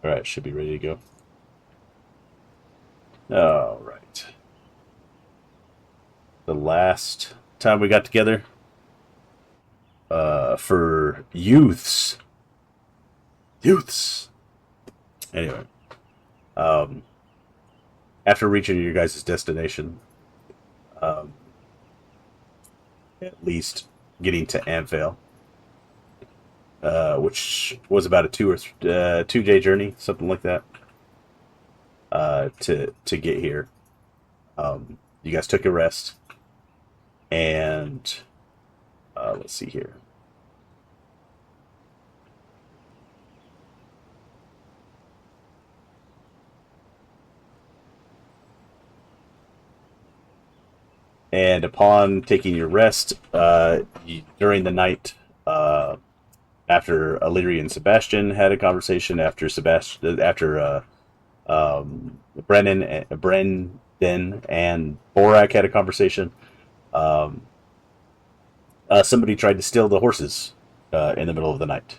Alright, should be ready to go. Alright. The last time we got together, for youths. Youths! Anyway, um, after reaching your guys' destination, um, at least getting to Amphale, which was about a 2 day journey, something like that, to get here. You guys took a rest, and let's see here. And upon taking your rest, during the night, after Illyria and Sebastian had a conversation, after Brendan and Borak had a conversation, um, somebody tried to steal the horses in the middle of the night.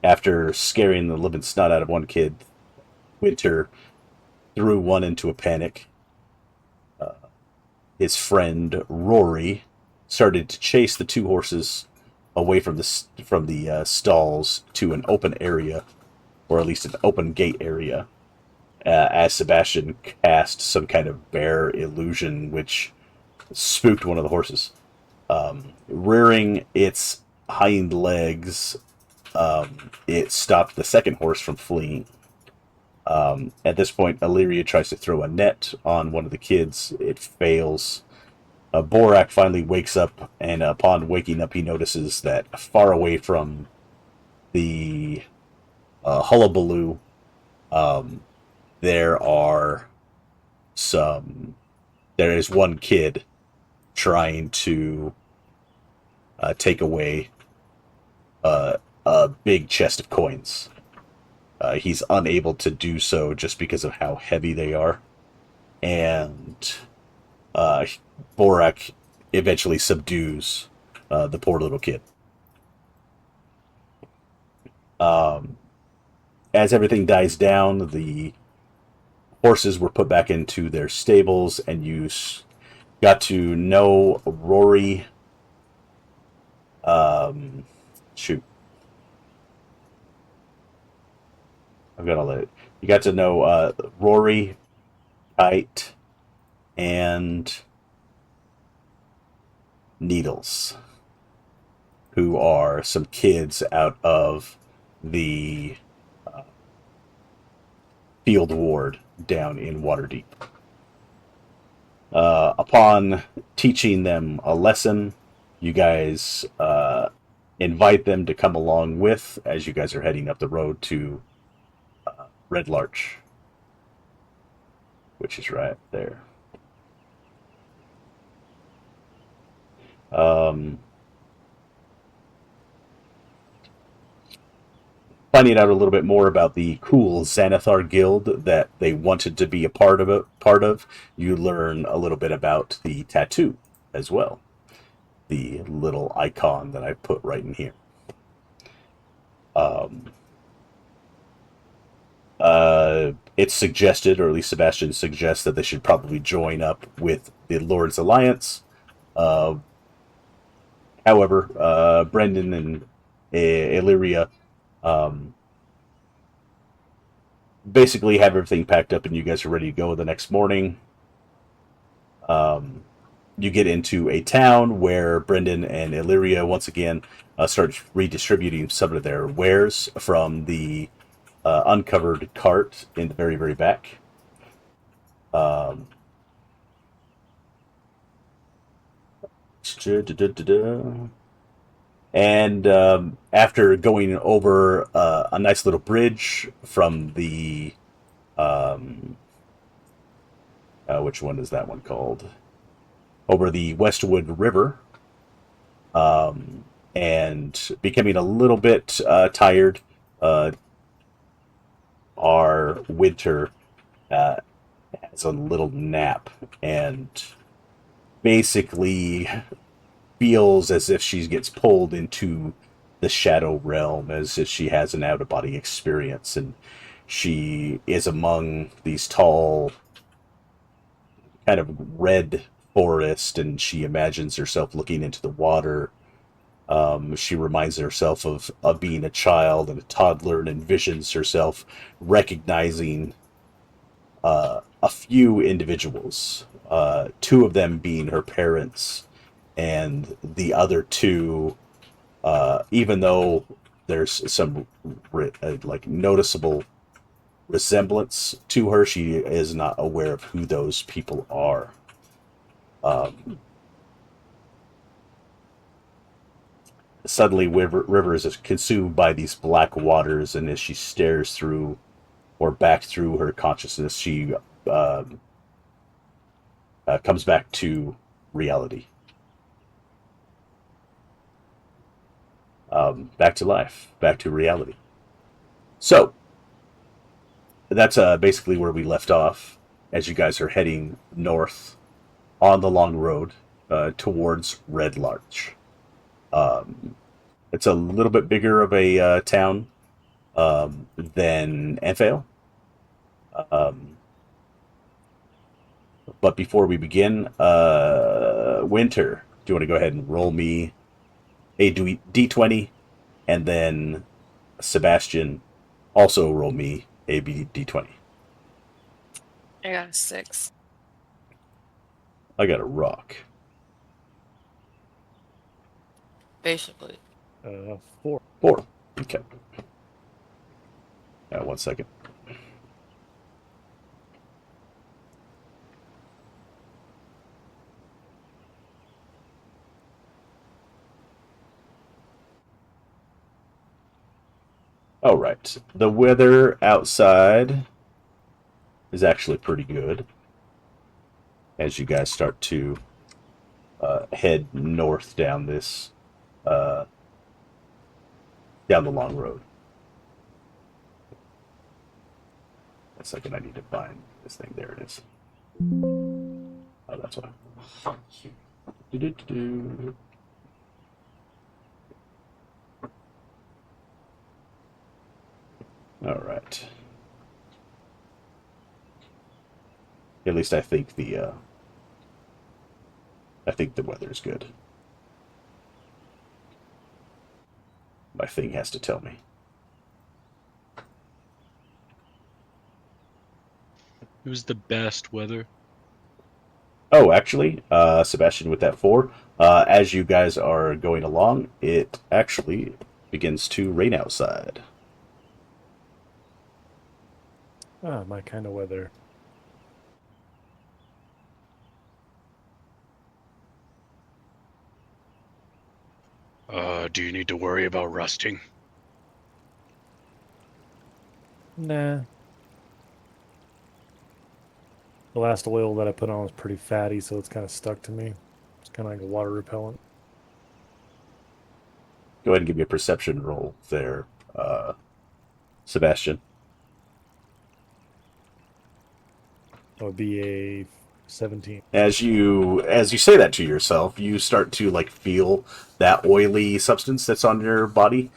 After scaring the living snot out of one kid, Winter threw one into a panic. His friend Rory started to chase the two horses away from the stalls to an open area, or at least an open gate area, as Sebastian cast some kind of bear illusion, which spooked one of the horses. Rearing its hind legs, it stopped the second horse from fleeing. At this point, Illyria tries to throw a net on one of the kids. It fails. Borak finally wakes up, and upon waking up, he notices that far away from the hullabaloo, um, there are there is one kid trying to take away a big chest of coins. He's unable to do so just because of how heavy they are. And uh, Borak eventually subdues the poor little kid. Um, as everything dies down, the horses were put back into their stables, and you got to know Rory. Um, shoot. I've got all that. You got to know Rory, Kite, and Needles, who are some kids out of the field ward down in Waterdeep. Upon teaching them a lesson, you guys invite them to come along with, as you guys are heading up the road to Red Larch, which is right there. Um, Finding out a little bit more about the cool Xanathar guild that they wanted to be a part of, you learn a little bit about the tattoo as well. The little icon that I put right in here. Um, it's suggested, or at least Sebastian suggests, that they should probably join up with the Lord's Alliance. Uh, However, Brendan and Illyria um, basically have everything packed up, and you guys are ready to go the next morning. Um, you get into a town where Brendan and Illyria once again start redistributing some of their wares from the uncovered cart in the very, very back. Um, and after going over a nice little bridge from the which one is that one called? Over the Westwood River, and becoming a little bit tired, uh, our Winter uh, has a little nap and basically feels as if she gets pulled into the shadow realm, as if she has an out of body experience, and She is among these tall, kind of red forest, and she imagines herself looking into the water. She reminds herself of being a child and a toddler and envisions herself recognizing a few individuals, two of them being her parents, and the other two, even though there's some like noticeable resemblance to her, she is not aware of who those people are. Suddenly, River is consumed by these black waters, and as she stares through or back through her consciousness, she comes back to reality. Back to life, back to reality. So, that's basically where we left off as you guys are heading north on the long road towards Red Larch. It's a little bit bigger of a town than Anfail. But before we begin, Winter, do you want to go ahead and roll me a d20, and then Sebastian, also roll me a d20. I got a 6. I got a rock. Basically. 4. 4. Okay. 1 second. All right. The weather outside is actually pretty good as you guys start to head north down this down the long road. 1 second, I need to find this thing. There it is. Oh, that's why. All right. At least I think the weather's good. My thing has to tell me. It was the best weather. Oh, actually, Sebastian, with that 4, as you guys are going along, it actually begins to rain outside. My kind of weather. Do you need to worry about rusting? Nah. The last oil that I put on was pretty fatty, so it's kind of stuck to me. It's kind of like a water repellent. Go ahead and give me a perception roll there, Sebastian. That would be a 17. As you say that to yourself, you start to like feel that oily substance that's on your body.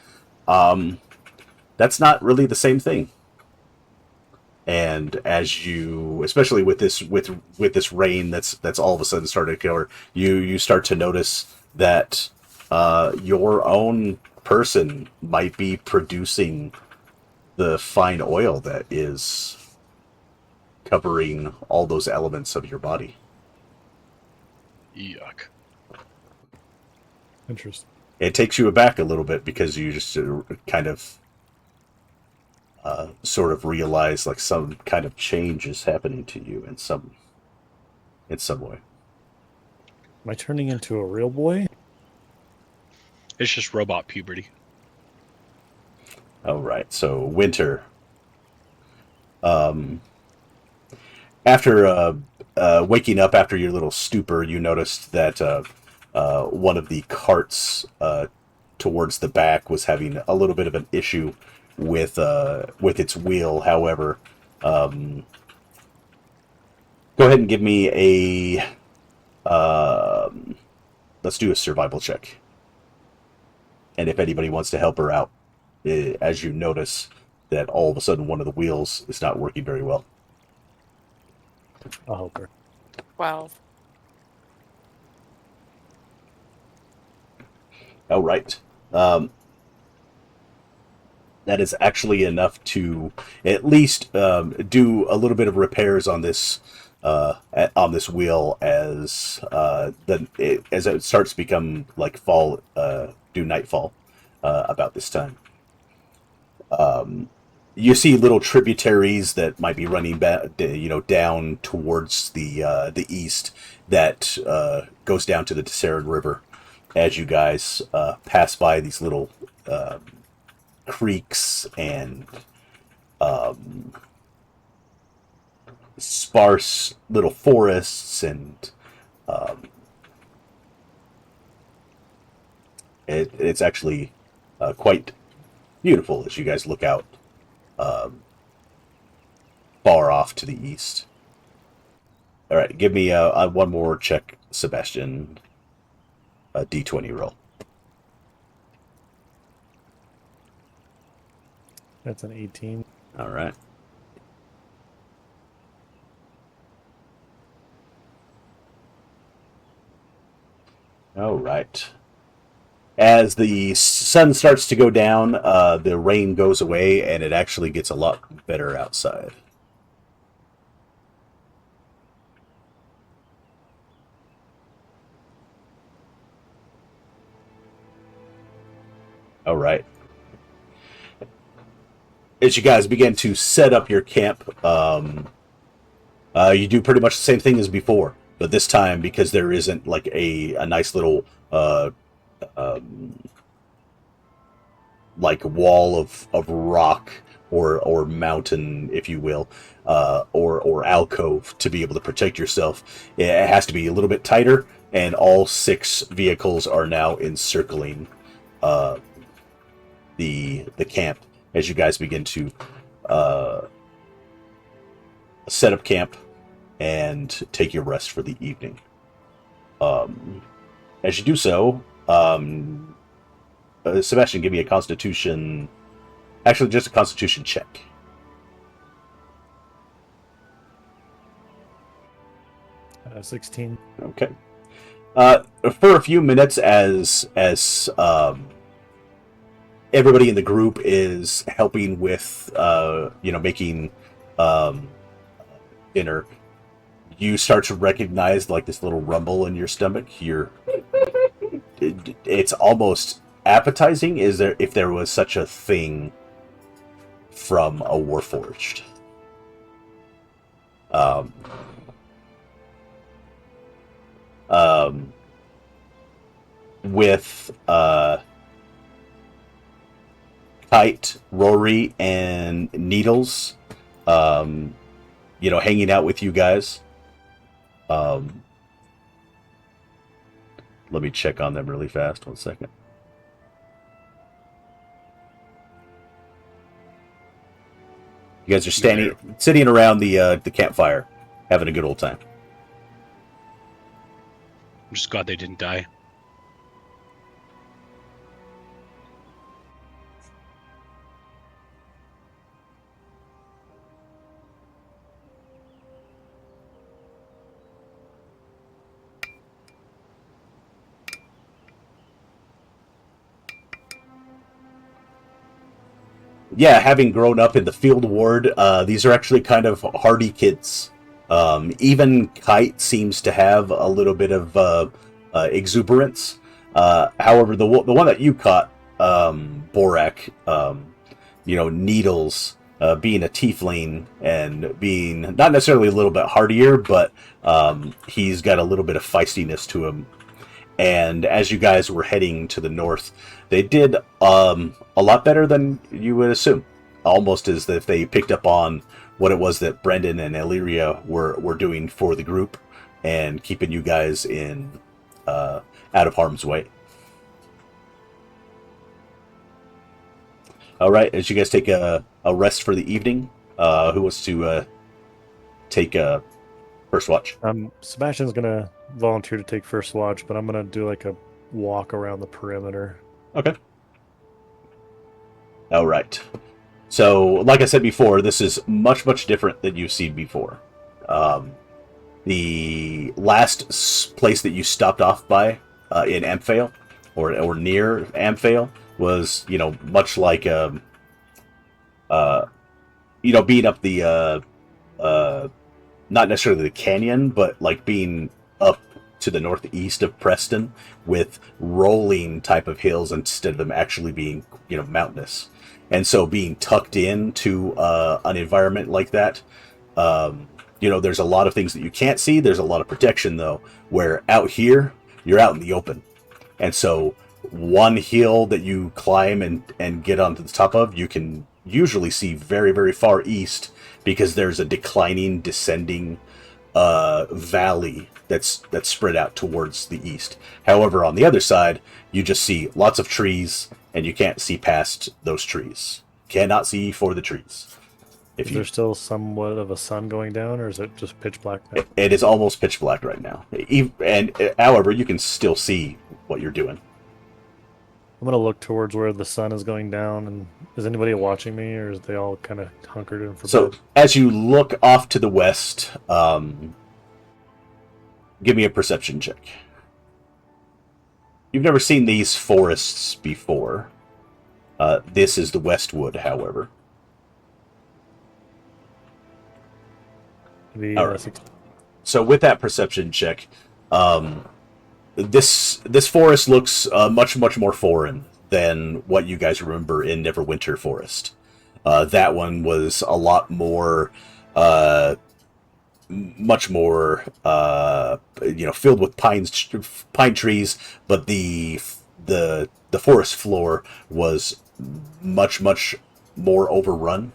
That's not really the same thing. And as you, especially with this rain that's all of a sudden started to cover, you start to notice that your own person might be producing the fine oil that is covering all those elements of your body. Yuck. Interesting. It takes you aback a little bit because you just kind of sort of realize like some kind of change is happening to you in some way. Am I turning into a real boy? It's just robot puberty. All right, so Winter. After waking up after your little stupor, you noticed that one of the carts towards the back was having a little bit of an issue with its wheel. However, go ahead and give me a let's do a survival check. And if anybody wants to help her out, as you notice that all of a sudden one of the wheels is not working very well. I'll help her. 12. All right. That is actually enough to at least do a little bit of repairs on this wheel as as it starts to become like fall, do nightfall about this time. You see little tributaries that might be running back, down towards the east that goes down to the Tessaran River. As you guys pass by these little creeks and sparse little forests, and it's actually quite beautiful as you guys look out far off to the east. All right, give me one more check, Sebastian. A D20 roll. That's an 18. All right. All right. As the sun starts to go down, the rain goes away, and it actually gets a lot better outside. All right. As you guys begin to set up your camp, you do pretty much the same thing as before, but this time, because there isn't like a nice little like wall of rock or mountain, if you will, or alcove to be able to protect yourself, it has to be a little bit tighter, and all 6 vehicles are now encircling the camp as you guys begin to set up camp and take your rest for the evening. As you do so, Sebastian, give me a Constitution. Actually, just a Constitution check. 16. Okay. For a few minutes, as everybody in the group is helping with, making dinner, you start to recognize like this little rumble in your stomach. It's almost appetizing. If there was such a thing from a Warforged. With Kite, Rory, and Needles, hanging out with you guys. Let me check on them really fast. 1 second. You guys are sitting around the campfire, having a good old time. I'm just glad they didn't die. Yeah, having grown up in the field ward, these are actually kind of hardy kids. Even Kite seems to have a little bit of exuberance. However, the one that you caught, Borak, Needles, being a tiefling and being not necessarily a little bit hardier, but he's got a little bit of feistiness to him. And as you guys were heading to the north, they did a lot better than you would assume. Almost as if they picked up on what it was that Brendan and Illyria were doing for the group and keeping you guys in out of harm's way. All right, as you guys take a rest for the evening, who wants to take first watch? Sebastian's gonna volunteer to take first watch, but I'm gonna do like a walk around the perimeter. Okay. All right. So, like I said before, this is much, much different than you've seen before. The last place that you stopped off by in Amphail, or near Amphail, was, much like, being up the, not necessarily the canyon, but like being up to the northeast of Preston with rolling type of hills instead of them actually being, mountainous. And so being tucked into an environment like that, there's a lot of things that you can't see. There's a lot of protection, though, where out here, you're out in the open. And so one hill that you climb and get onto the top of, you can usually see very, very far east because there's a declining, descending valley that's spread out towards the east. However, on the other side, you just see lots of trees, and you can't see past those trees. Cannot see for the trees. Is there still somewhat of a sun going down, or is it just pitch black now? It is almost pitch black right now. However, you can still see what you're doing. I'm gonna look towards where the sun is going down, and is anybody watching me, or is they all kind of hunkered in for So, bed? as you look off to the west, give me a perception check. You've never seen these forests before. This is the Westwood, however. All right. So with that perception check, this forest looks much, much more foreign than what you guys remember in Neverwinter Forest. That one was a lot more, much more, filled with pine trees, but the forest floor was much, much more overrun.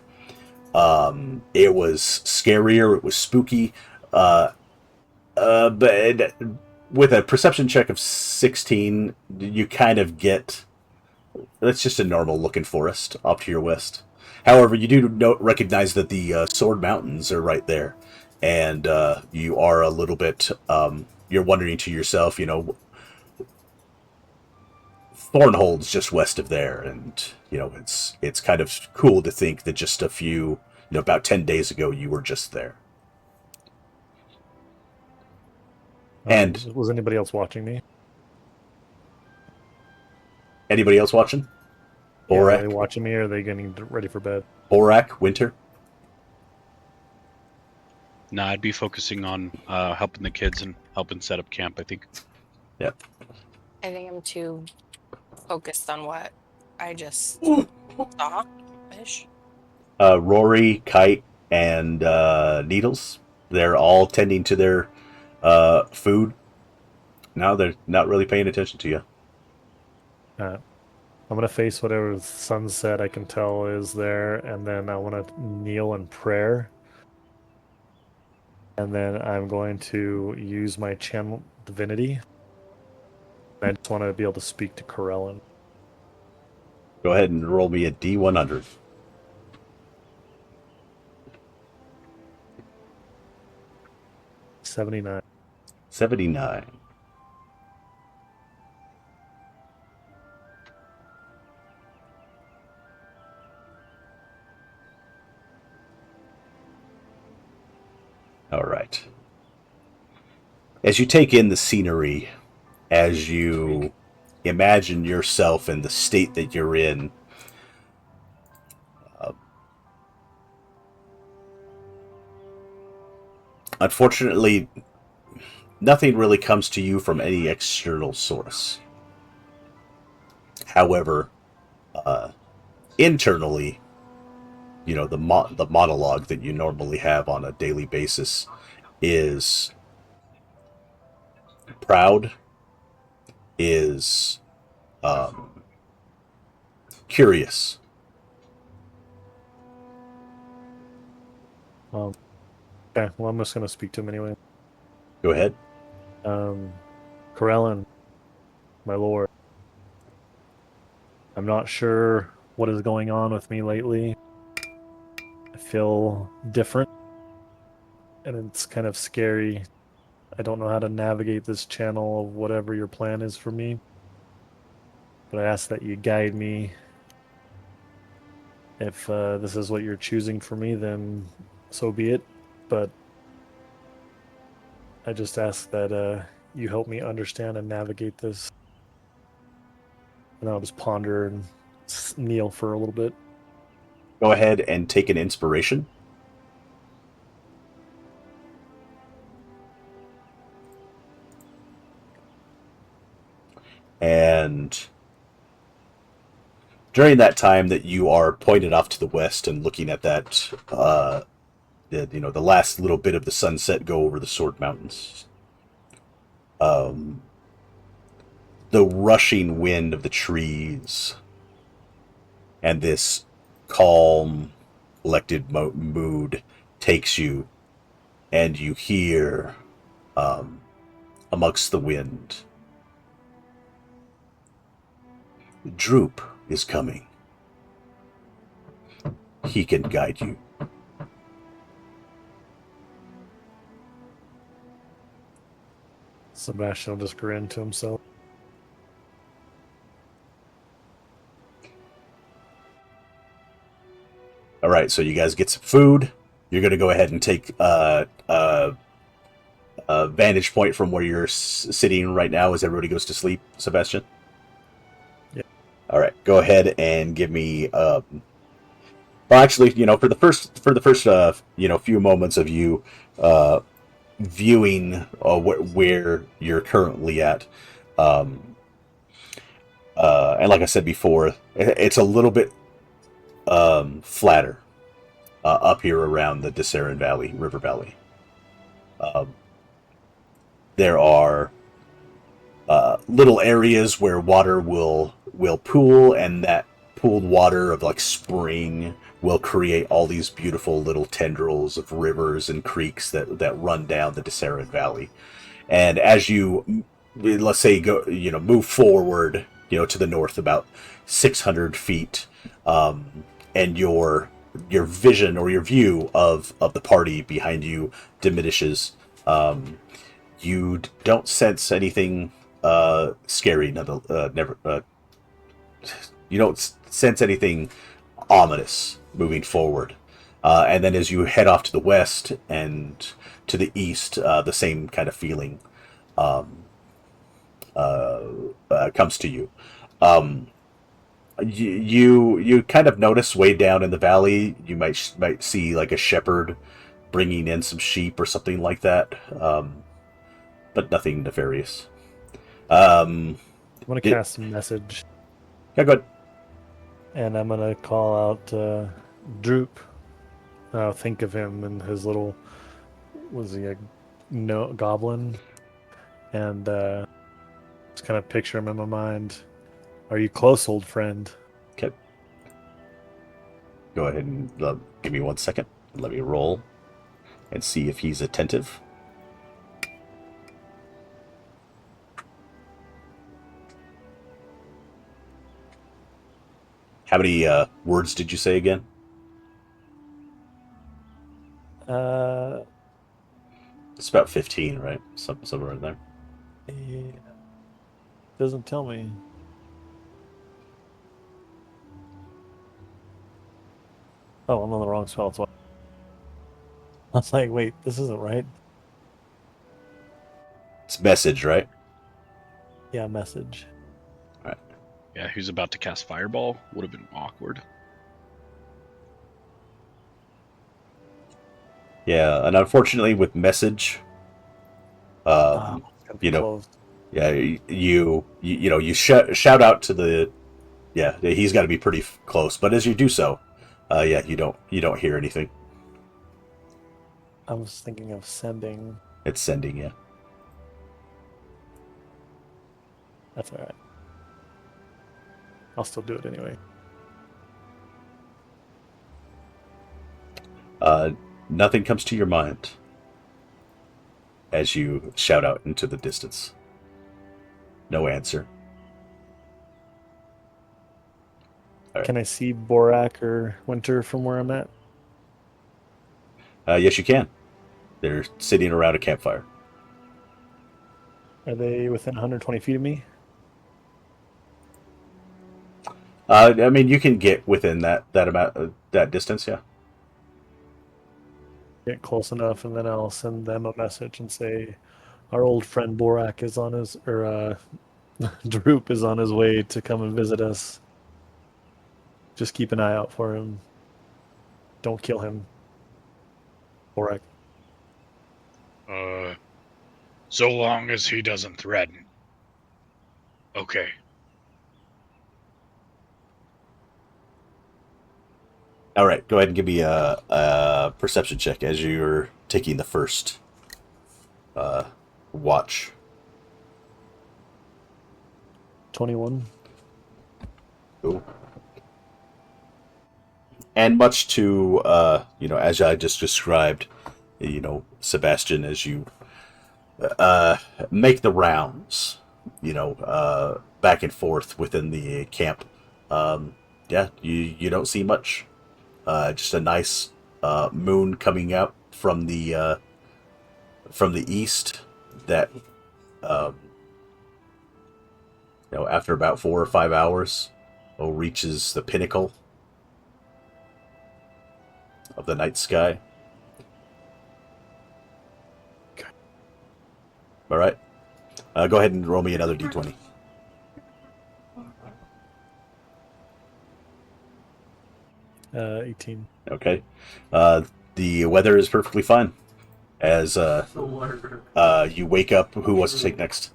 It was scarier. It was spooky. But with a perception check of 16, you kind of get... That's just a normal looking forest off to your west. However, you do recognize that the Sword Mountains are right there. And you are a little bit... you're wondering to yourself, Thornhold's just west of there, and it's kind of cool to think that just a few, about 10 days ago, you were just there. And was anybody else watching me? anybody else watching? Yeah, are Borak, they watching me, or are they getting ready for bed? Borak, Winter. Nah, I'd be focusing on helping the kids and helping set up camp, I think. Yep. I think I'm too focused on what I just saw. Ish. Rory, Kite, and Needles. They're all tending to their food. Now they're not really paying attention to you. I'm gonna face whatever sunset I can tell is there, and then I want to kneel in prayer. And then I'm going to use my channel divinity. I just want to be able to speak to Corellin. Go ahead and roll me a D100. 79. 79. All right. As you take in the scenery, as you imagine yourself in the state that you're in, unfortunately, nothing really comes to you from any external source. However, internally, the monologue that you normally have on a daily basis is proud, is curious. Okay, well, I'm just going to speak to him anyway. Go ahead. Corellin, my lord, I'm not sure what is going on with me lately. I feel different, and it's kind of scary. I don't know how to navigate this channel of whatever your plan is for me, but I ask that you guide me If this is what you're choosing for me, then so be it. But I just ask that you help me understand and navigate this. And I'll just ponder and kneel for a little bit. Go ahead and take an inspiration. And during that time that you are pointed off to the west and looking at that, the last little bit of the sunset go over the Sword Mountains, the rushing wind of the trees and this calm, collected mood takes you, and you hear amongst the wind, Droop is coming. He can guide you. Sebastian will just grin to himself. All right, so you guys get some food. You're going to go ahead and take a vantage point from where you're sitting right now as everybody goes to sleep, Sebastian? Yeah. All right, go ahead and give me... well, actually, for the first few moments of you viewing where you're currently at, and like I said before, it's a little bit flatter up here around the Zhentarim Valley, River Valley. There are little areas where water will pool, and that pooled water of like spring will create all these beautiful little tendrils of rivers and creeks that run down the Zhentarim Valley. And as you, let's say, move forward, to the north about 600 feet, and your vision or your view of the party behind you diminishes. You don't sense anything scary. You don't sense anything ominous moving forward. And then as you head off to the west and to the east, the same kind of feeling comes to you. You kind of notice way down in the valley, you might see like a shepherd bringing in some sheep or something like that, but nothing nefarious. I'm going to cast a message. Yeah, go ahead. And I'm going to call out Droop. Think of him and his little... Was he a goblin? And just kind of picture him in my mind. Are you close, old friend? Okay. Go ahead and give me 1 second. Let me roll and see if he's attentive. How many words did you say again? It's about 15, right? Somewhere in there. Yeah. Doesn't tell me. Oh, I'm on the wrong spell. So I was like, wait, this isn't right. It's message, right? Yeah, message. Yeah, who's about to cast Fireball would have been awkward. Yeah, and unfortunately with message, It's gotta be closed. yeah, you shout out to the, yeah, he's got to be pretty close. But as you do so, yeah, you don't hear anything. I was thinking of sending. It's sending, yeah. That's all right. I'll still do it anyway. Nothing comes to your mind as you shout out into the distance. No answer. Right. Can I see Borak or Winter from where I'm at? Yes, you can. They're sitting around a campfire. Are they within 120 feet of me? I mean, you can get within that amount, that distance. Yeah. Get close enough, and then I'll send them a message and say, our old friend Borak is on his, or Droop is on his way to come and visit us. Just keep an eye out for him. Don't kill him. Borak. So long as he doesn't threaten. Okay. All right. Go ahead and give me a perception check as you're taking the first watch. 21. Cool. And much to as I just described, Sebastian, as you make the rounds, back and forth within the camp. You don't see much. Just a nice moon coming out from the east. That after about 4 or 5 hours, reaches the pinnacle of the night sky. Okay. All right. Go ahead and roll me another d20. Uh, 18. Okay. The weather is perfectly fine. As you wake up, who wants to take next?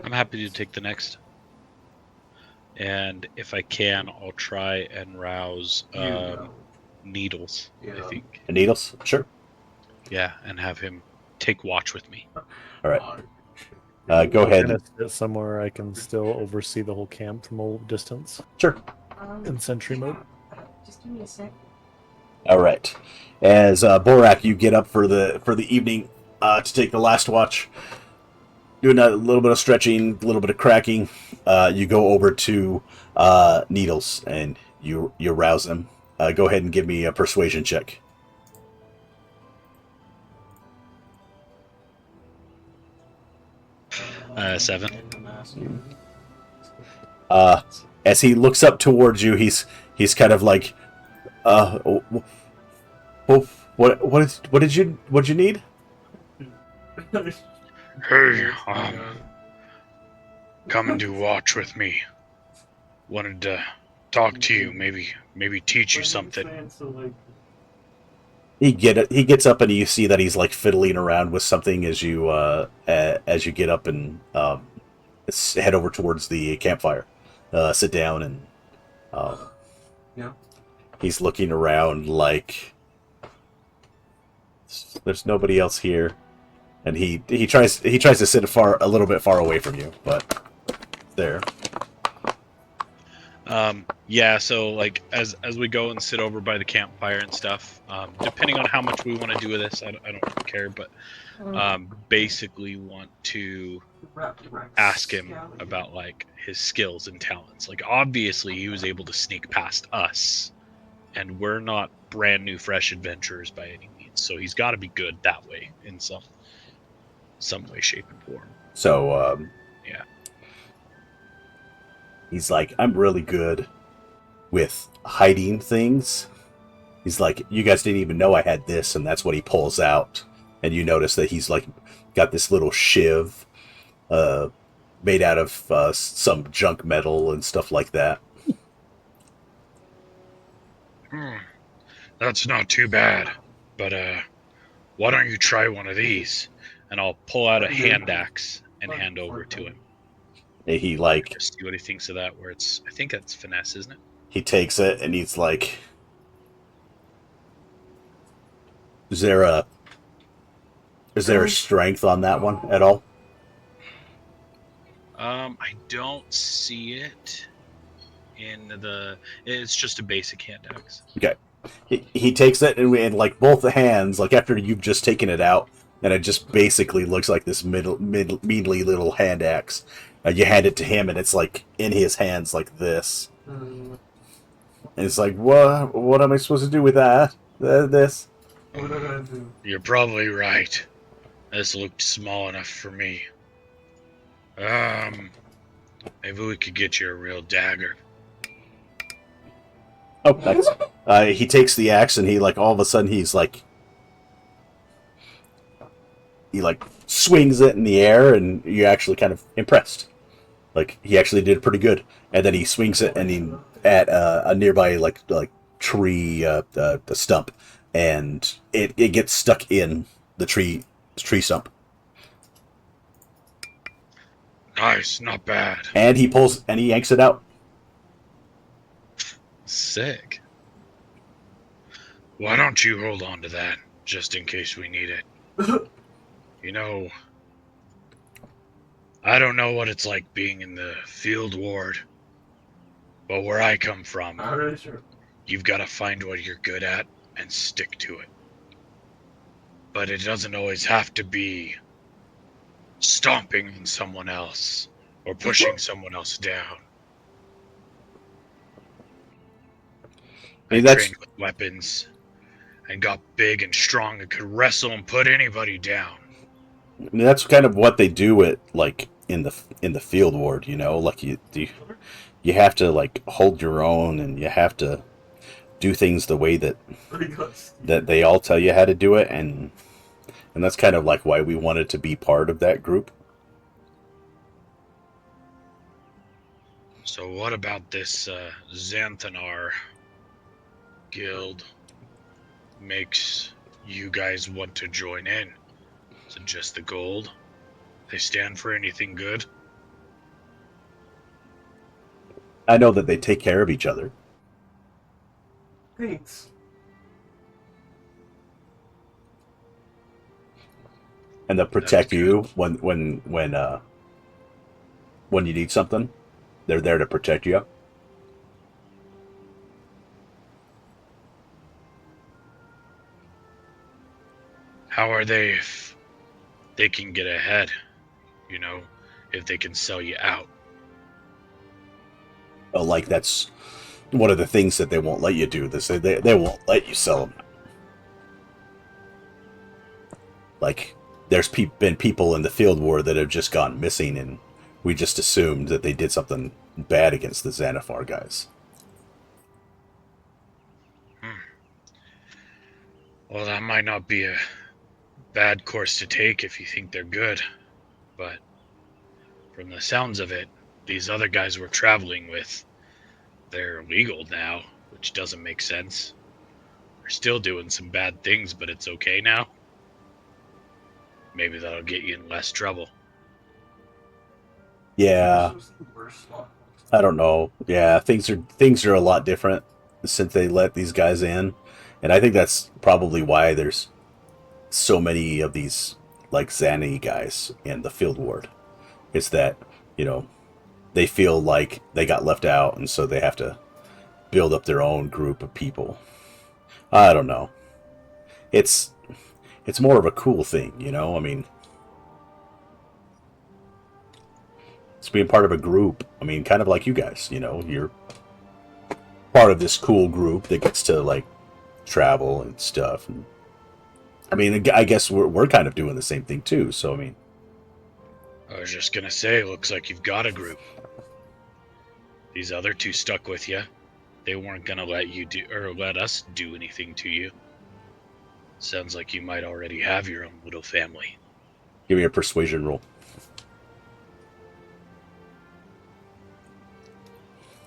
I'm happy to take the next. And if I can, I'll try and rouse Needles, I think. Needles? Sure. Yeah, and have him take watch with me. All right. Go ahead. Gonna sit somewhere I can still oversee the whole camp from a distance Sure. in sentry mode. Just give me a sec. All right. As Borak, you get up for the evening to take the last watch. Doing a little bit of stretching, a little bit of cracking. You go over to Needles and you rouse him. Go ahead and give me a persuasion check. Seven. As he looks up towards you, he's kind of like, what did you need? Hey, come and do watch with me. Wanted to talk to you, maybe teach you something. He gets up and you see that he's like fiddling around with something as you get up and head over towards the campfire. Sit down and he's looking around like there's nobody else here, and he tries to sit a little bit far away from you, but there. Yeah, so like as we go and sit over by the campfire and stuff, depending on how much we want to do with this, I don't care, but basically want to ask him about like his skills and talents. Like obviously he was able to sneak past us, and we're not brand new fresh adventurers by any means, so he's got to be good that way in some way, shape, and form. So yeah. He's like, I'm really good with hiding things. He's like, you guys didn't even know I had this, and that's what he pulls out. And you notice that he's like got this little shiv made out of some junk metal and stuff like that. That's not too bad, but why don't you try one of these? And I'll pull out a hand axe and hand over to him. He like Just see what he thinks of that. Where it's, I think that's finesse, isn't it? he takes it and he's like, Is there a strength on that one at all? I don't see it in the. It's just a basic hand axe. Okay. He takes it and like both the hands, like after you've just taken it out, and it just basically looks like this meanly little hand axe. You hand it to him, and it's like in his hands like this. And it's like, what am I supposed to do with that? This? You're probably right. This looked small enough for me. Maybe we could get you a real dagger. Oh, nice. He takes the axe and he like all of a sudden he swings it in the air and you're actually kind of impressed. Like he actually did pretty good. And then he swings it and he at a nearby like tree the stump and it gets stuck in the tree stump. Nice, not bad. And he yanks it out. Sick. Why don't you hold on to that, just in case we need it? You know, I don't know what it's like being in the field ward, but where I come from, you've got to find what you're good at and stick to it. But it doesn't always have to be stomping on someone else or pushing someone else down. I trained with weapons and got big and strong and could wrestle and put anybody down. I mean, that's kind of what they do at like in the field ward, you know, like you have to like hold your own and you have to do things the way that they all tell you how to do it, and that's kind of like why we wanted to be part of that group. So what about this Zhentarim guild makes you guys want to join in? Is it just the gold? They stand for anything good? I know that they take care of each other. Thanks. And they'll protect you when you need something. They're there to protect you. How are they if they can get ahead? You know, if they can sell you out. Like that's one of the things that they won't let you do. They won't let you sell them. Like there's been people in the field war that have just gone missing, and we just assumed that they did something bad against the Xanathar guys. Well, that might not be a bad course to take if you think they're good, but from the sounds of it, these other guys we're traveling with, they're legal now, which doesn't make sense. They're still doing some bad things, but it's okay now. Maybe that'll get you in less trouble. Yeah, I don't know. Yeah, things are a lot different since they let these guys in, and I think that's probably why there's so many of these like Xani guys in the field ward. It's that, you know, they feel like they got left out, and so they have to build up their own group of people. I don't know. It's more of a cool thing, you know? I mean, it's being part of a group. I mean, kind of like you guys, you know? You're part of this cool group that gets to, like, travel and stuff. And, I mean, I guess we're kind of doing the same thing, too. So, I mean... I was just gonna say, looks like you've got a group. These other two stuck with you. They weren't gonna let us do anything to you. Sounds like you might already have your own little family. Give me a persuasion roll.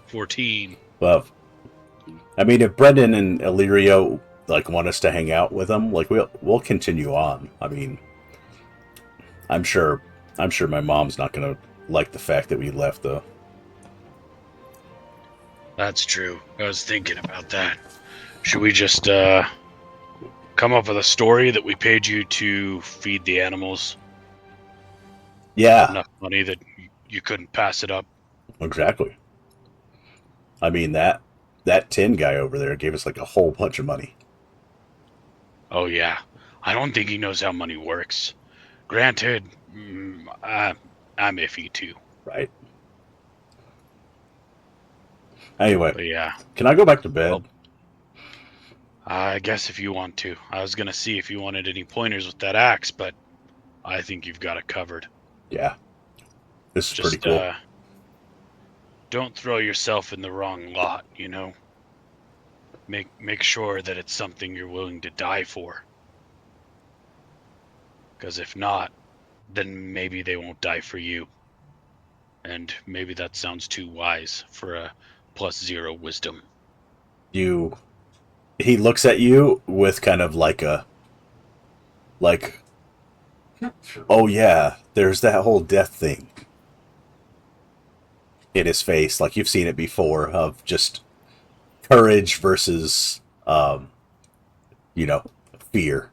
14. Well, I mean, if Brendan and Illyrio like want us to hang out with them, like we'll continue on. I mean, I'm sure my mom's not gonna like the fact that we left, though. That's true. I was thinking about that. Should we just come up with a story that we paid you to feed the animals? Yeah, Enough money that you couldn't pass it up. exactly. I mean, that tin guy over there gave us like a whole bunch of money. Oh yeah. I don't think he knows how money works. Granted, I'm iffy too. Right. Anyway, But yeah, can I go back to bed? I guess if you want to. I was gonna see if you wanted any pointers with that axe, but I think you've got it covered. Yeah. This is Just pretty cool. don't throw yourself in the wrong lot, you know? Make sure that it's something you're willing to die for. Because if not, then maybe they won't die for you. And maybe that sounds too wise for a +0 wisdom. He looks at you with kind of like a, like, oh yeah, there's that whole death thing in his face, like you've seen it before, of just courage versus, fear.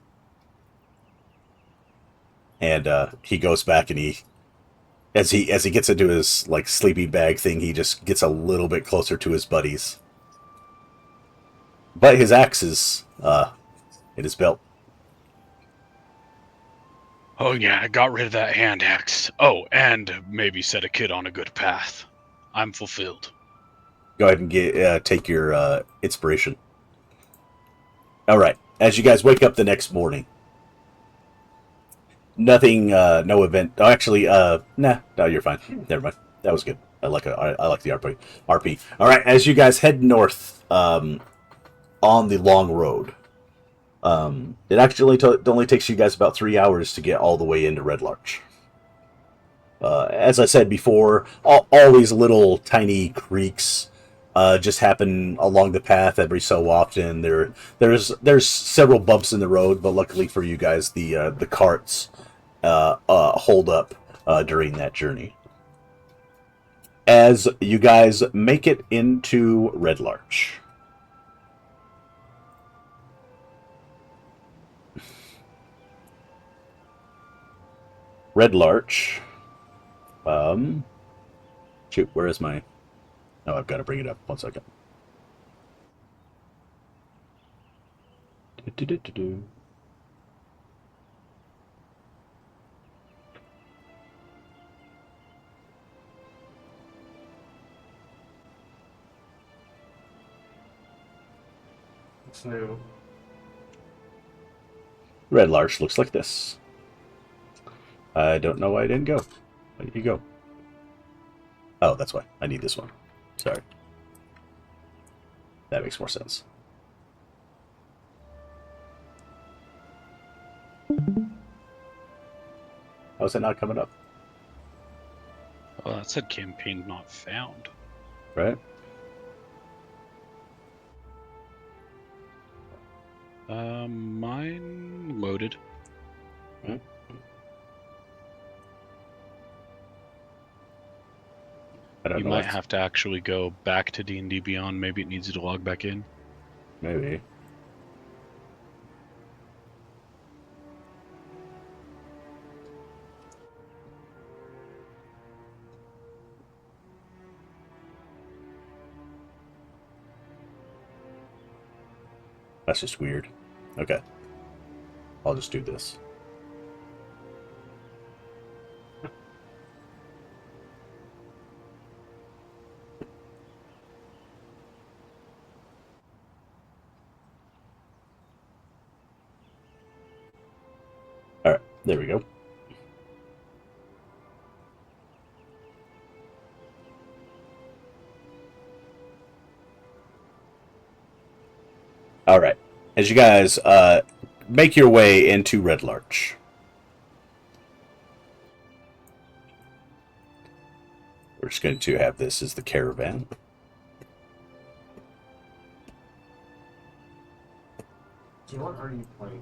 And he goes back and as he gets into his like sleeping bag thing, he just gets a little bit closer to his buddies. But his axe is in his belt. Oh yeah, I got rid of that hand axe. Oh, and maybe set a kid on a good path. I'm fulfilled. Go ahead and take your inspiration. All right. As you guys wake up the next morning, nothing, no event. Oh, actually, no, you're fine. Never mind. That was good. I like the RP. All right. As you guys head north, on the long road, it actually only takes you guys about 3 hours to get all the way into Red Larch. As I said before, all these little tiny creeks just happen along the path every so often. There's several bumps in the road, but luckily for you guys, the carts hold up during that journey. As you guys make it into Red Larch, shoot, where is my... Oh, I've got to bring it up. 1 second. It's new. Red Larch looks like this. I don't know why I didn't go. Why did you go? Oh, that's why. I need this one. Sorry. That makes more sense. How is it not coming up? Well, that said campaign not found. Right? Mine loaded. Hmm? I don't You know. might have to actually go back to D&D Beyond. Maybe it needs you to log back in. Maybe. That's just weird. Okay. I'll just do this. Alright, there we go. Alright, as you guys make your way into Red Larch. We're just going to have this as the caravan. What are you playing?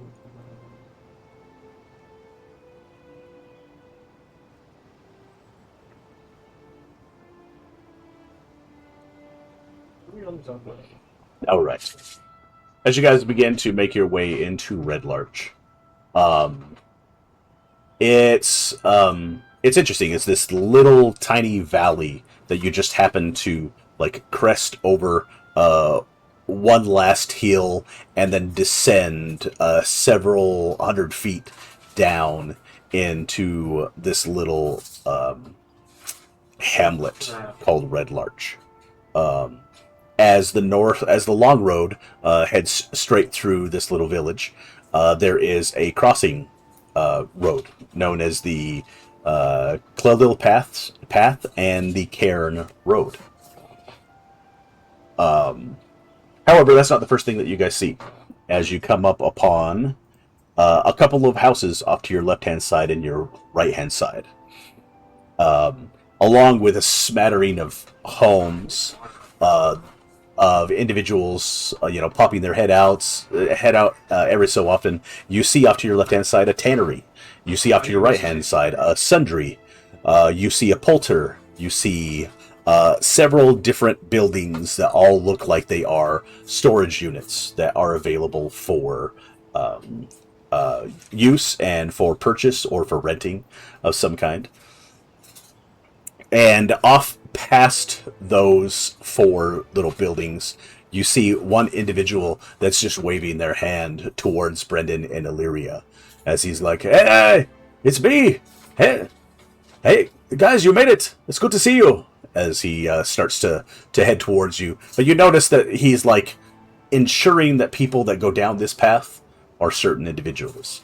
Alright. As you guys begin to make your way into Red Larch, it's interesting. It's this little tiny valley that you just happen to like crest over one last hill and then descend several 100 feet down into this little hamlet called Red Larch. As the long road heads straight through this little village, there is a crossing road known as the Clelil Path and the Cairn Road. However, that's not the first thing that you guys see. As you come up upon a couple of houses off to your left-hand side and your right-hand side, along with a smattering of homes, of individuals, popping their head out every so often. You see off to your left-hand side a tannery. You see off to your right-hand side a sundry. You see a poulter. You see several different buildings that all look like they are storage units that are available for use and for purchase or for renting of some kind. And off past those 4 little buildings, you see one individual that's just waving their hand towards Brendan and Illyria as he's like, "Hey, it's me! Hey, guys, you made it! It's good to see you!" As he starts to head towards you. But you notice that he's like ensuring that people that go down this path are certain individuals.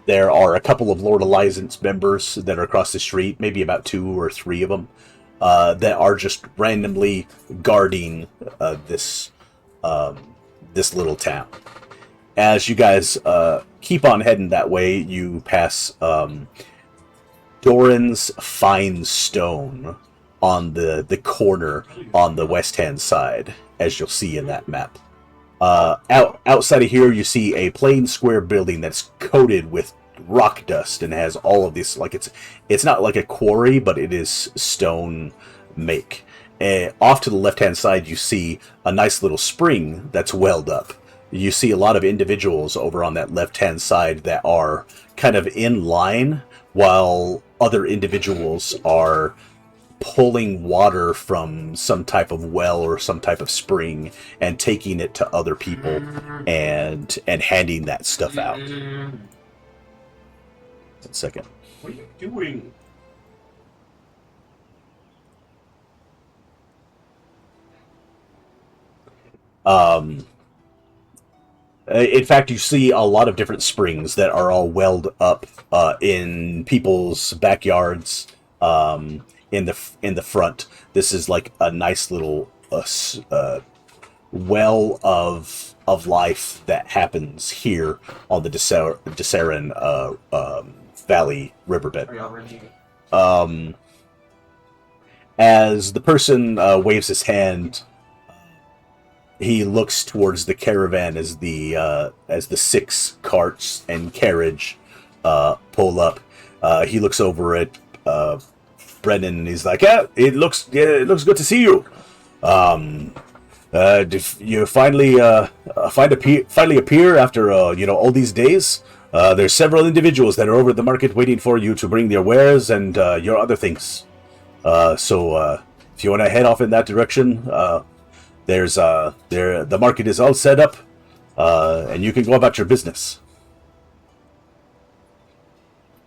There are a couple of Lord Alliance members that are across the street, maybe about 2 or 3 of them, that are just randomly guarding this little town. As you guys keep on heading that way, you pass Doran's Fine Stone on the corner on the west-hand side, as you'll see in that map. Outside of here, you see a plain square building that's coated with rock dust and has all of this, like it's not like a quarry, but it is stone make. Off to the left-hand side, you see a nice little spring that's welled up. You see a lot of individuals over on that left-hand side that are kind of in line, while other individuals are pulling water from some type of well or some type of spring and taking it to other people and handing that stuff out. 1 second. What are you doing? In fact, you see a lot of different springs that are all welled up in people's backyards. In the front, this is like a nice little well of life that happens here on the Zhentarim Valley riverbed. Are y'all ready? As the person waves his hand, he looks towards the caravan as the 6 carts and carriage pull up. He looks over at Brendan and he's like, it looks good to see you. You finally appear after all these days. There's several individuals that are over at the market waiting for you to bring their wares and your other things. So if you want to head off in that direction, the market is all set up, and you can go about your business.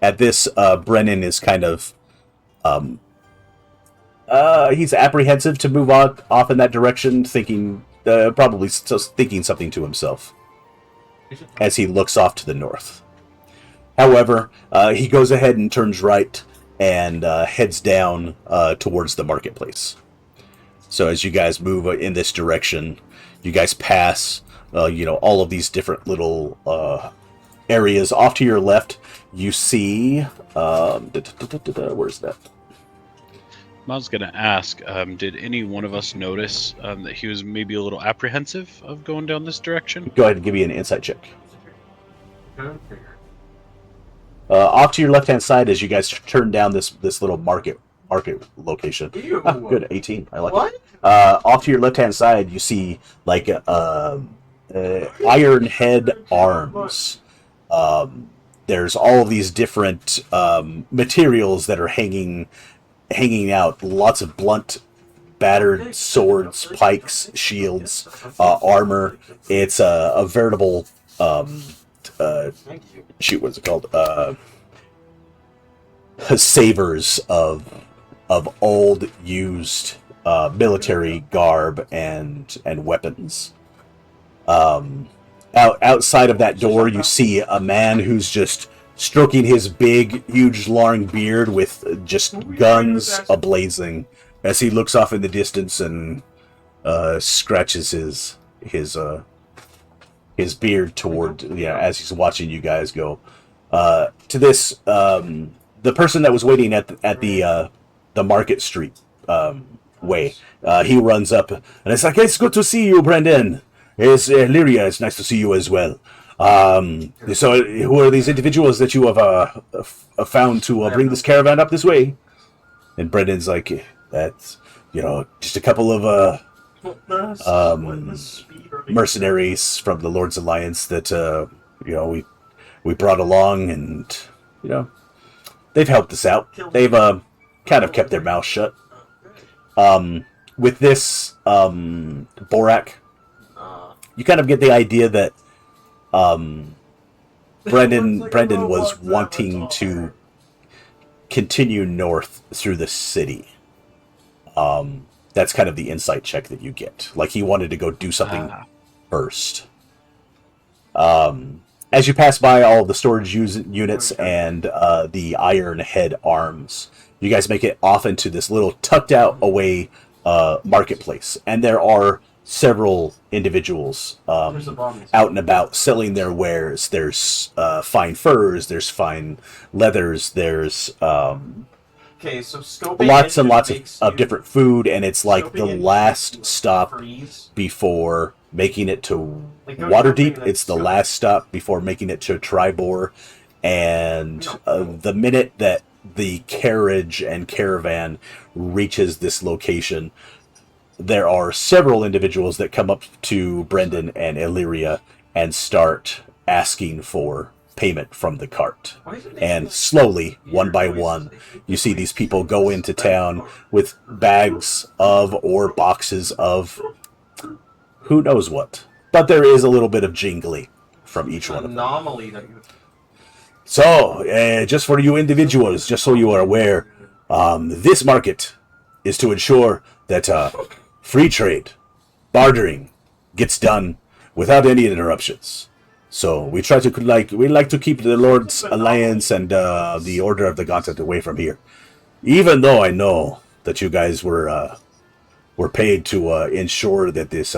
At this, Brennan is kind of he's apprehensive to move off in that direction, thinking probably thinking something to himself as he looks off to the north. However, he goes ahead and turns right and heads down towards the marketplace. So as you guys move in this direction, you guys pass, all of these different little areas. Off to your left, you see, where's that? I was going to ask, did any one of us notice that he was maybe a little apprehensive of going down this direction? Go ahead and give me an insight check. Good. Off to your left-hand side as you guys turn down this little market location. Ew. Good, 18. I like What? it. Off to your left-hand side, you see like iron head arms. There's all of these different materials that are hanging out. Lots of blunt, battered swords, pikes, shields, armor. It's a veritable Thank you. shoot, what's it called? Savers of old used military garb and weapons. Outside of that door, you see a man who's just stroking his big, huge, long beard with just guns ablazing as he looks off in the distance and scratches his beard toward as he's watching you guys go. To this, the person that was waiting at the Market Street way, he runs up and it's like, it's good to see you, Brendan. It's Lyria. It's nice to see you as well. So who are these individuals that you have found to bring this caravan up this way? And Brendan's like, that's just a couple of mercenaries from the Lord's Alliance that we brought along, and they've helped us out. They've kind of kept their mouth shut. With this Borak, you kind of get the idea that Brendan was wanting to continue north through the city. That's kind of the insight check that you get. Like, he wanted to go do something first. As you pass by all the storage units and the Iron Head arms, you guys make it off into this little tucked out away marketplace. And there are several individuals out and about selling their wares. There's fine furs, there's fine leathers, there's lots and lots of different food, and it's like the last stop before making it to Waterdeep. It's the last stop before making it to Tribor, and the minute that the carriage and caravan reaches this location, there are several individuals that come up to Brendan and Illyria and start asking for payment from the cart. And slowly, one by one, you see these people go into town with bags of or boxes of who knows what. But there is a little bit of jingly from each one of them. So, just for you individuals, just so you are aware, this market is to ensure that free trade, bartering, gets done without any interruptions. So we try to we like to keep the Lord's Alliance and the Order of the Gauntlet away from here. Even though I know that you guys were paid to ensure that this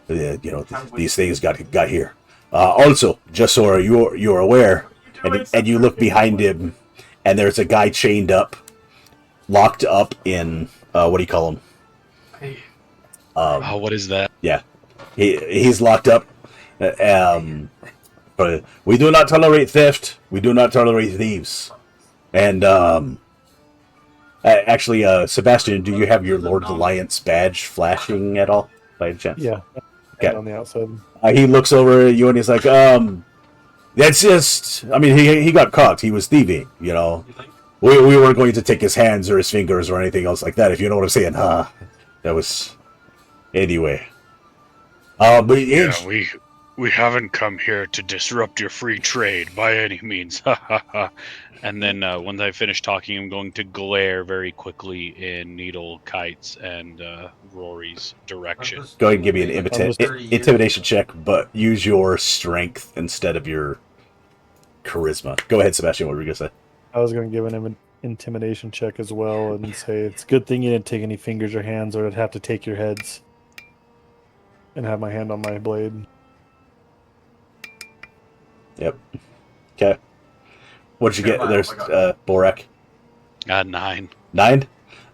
these things got here. Also, just so you're aware, and you look behind him, and there's a guy chained up, locked up in what do you call him? What is that? Yeah, he's locked up. But we do not tolerate theft. We do not tolerate thieves. And actually, Sebastian, do you have your Lord's Alliance badge flashing at all, by any chance? Yeah. Okay. On the outside. He looks over at you and he's like, that's just. I mean, he got caught. He was thieving. We weren't going to take his hands or his fingers or anything else like that. If you know what I'm saying, huh? That was anyway. But Yeah, we haven't come here to disrupt your free trade by any means. And then once I finish talking, I'm going to glare very quickly in Needle, Kite's, and Rory's direction. Go ahead and give me an intimidation check, but use your strength instead of your charisma. Go ahead, Sebastian. What were you going to say? I was going to give an intimidation check as well and say it's a good thing you didn't take any fingers or hands, or I'd have to take your heads and have my hand on my blade. Yep. Okay. What did you get? There's Borak. 9. 9?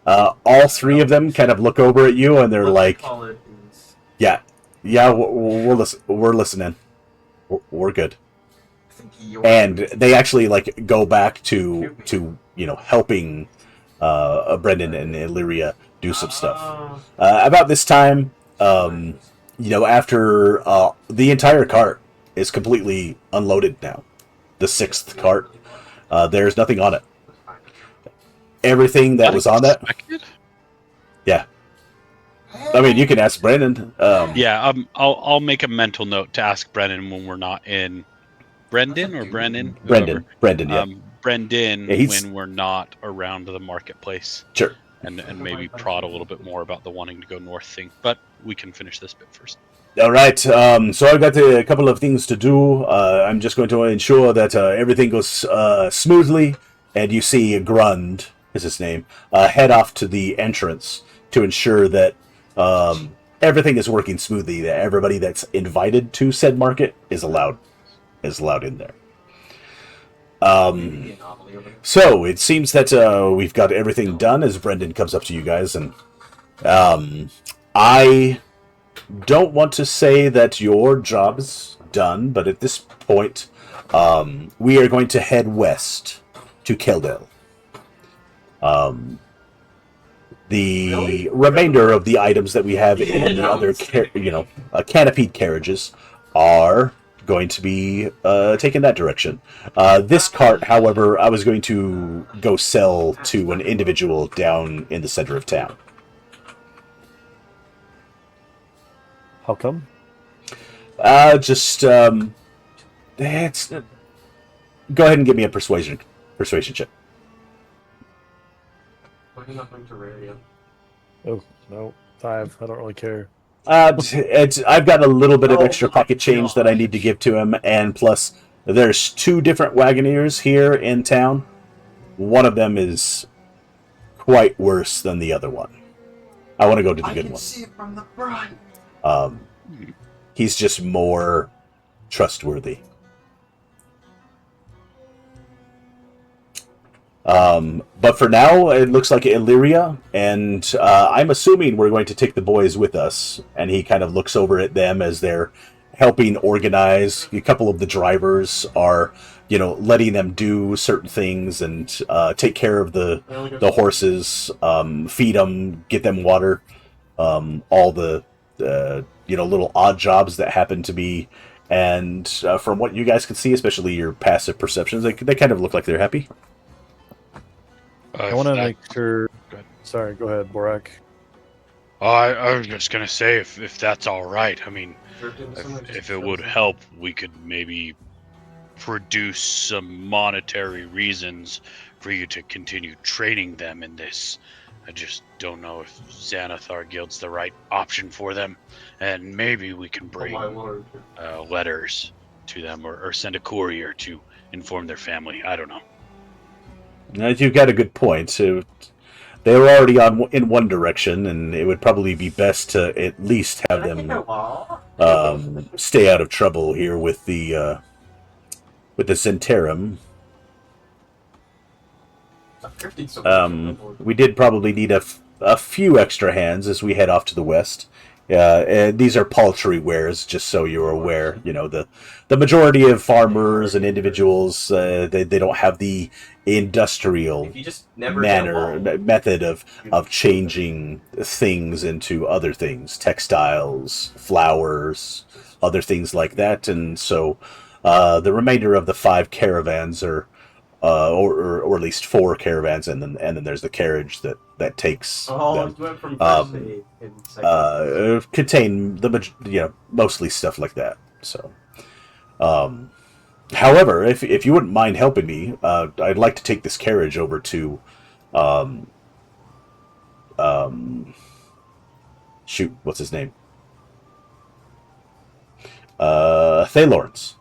All three of them kind of look over at you and they're like, yeah, we're listening. We're good. And they actually like go back to helping Brendan and Illyria do some stuff. About this time, after the entire cart is completely unloaded now. The 6th cart. There's nothing on it. Everything that was on that. Yeah. I mean, you can ask Brendan. I'll make a mental note to ask Brendan when we're not in. Brendan or Brennan? Brendan, yeah. Brendan, Yeah, when we're not around the marketplace. Sure. And maybe prod a little bit more about the wanting to go north thing. But we can finish this bit first. All right. So I've got a couple of things to do. I'm just going to ensure that everything goes smoothly. And you see Grund, is his name, head off to the entrance to ensure that everything is working smoothly. That everybody that's invited to said market is allowed in there. So it seems that we've got everything done as Brendan comes up to you guys, and I don't want to say that your job is done, but at this point, we are going to head west to Keldel. The remainder of the items that we have in the other, canopied carriages are going to be taken that direction. This cart, however, I was going to go sell to an individual down in the center of town. How come? It's go ahead and give me a persuasion check. Oh, no. 5. I don't really care. I've got a little bit of extra pocket change that I need to give to him, and plus, there's 2 different Wagoneers here in town. One of them is quite worse than the other one. I want to go to the good one. See it from the front. He's just more trustworthy. But for now, it looks like Illyria, and I'm assuming we're going to take the boys with us. And he kind of looks over at them as they're helping organize. A couple of the drivers are, letting them do certain things and take care of the horses, feed them, get them water, all the little odd jobs that happen to be. And from what you guys can see, especially your passive perceptions, they kind of look like they're happy. I want to make sure... Sorry, go ahead, Borak. I was just gonna say, if that's all right. I mean, if it would help, we could maybe produce some monetary reasons for you to continue training them in this. I just don't know if Xanathar Guild's the right option for them, and maybe we can bring letters to them or send a courier to inform their family. I don't know. You've got a good point. So they were already in one direction, and it would probably be best to at least have them stay out of trouble here with the Zhentarim. We did probably need a few extra hands as we head off to the west. And these are paltry wares, just so you're aware. The majority of farmers and individuals, they don't have the industrial method of changing things into other things, textiles, flowers, other things like that. And so the remainder of the 5 caravans are, or at least 4 caravans, and then there's the carriage that takes them. You went from first aid and second. Contain mostly stuff like that. So, however, if you wouldn't mind helping me, I'd like to take this carriage over to, shoot, what's his name? Thaylorn's.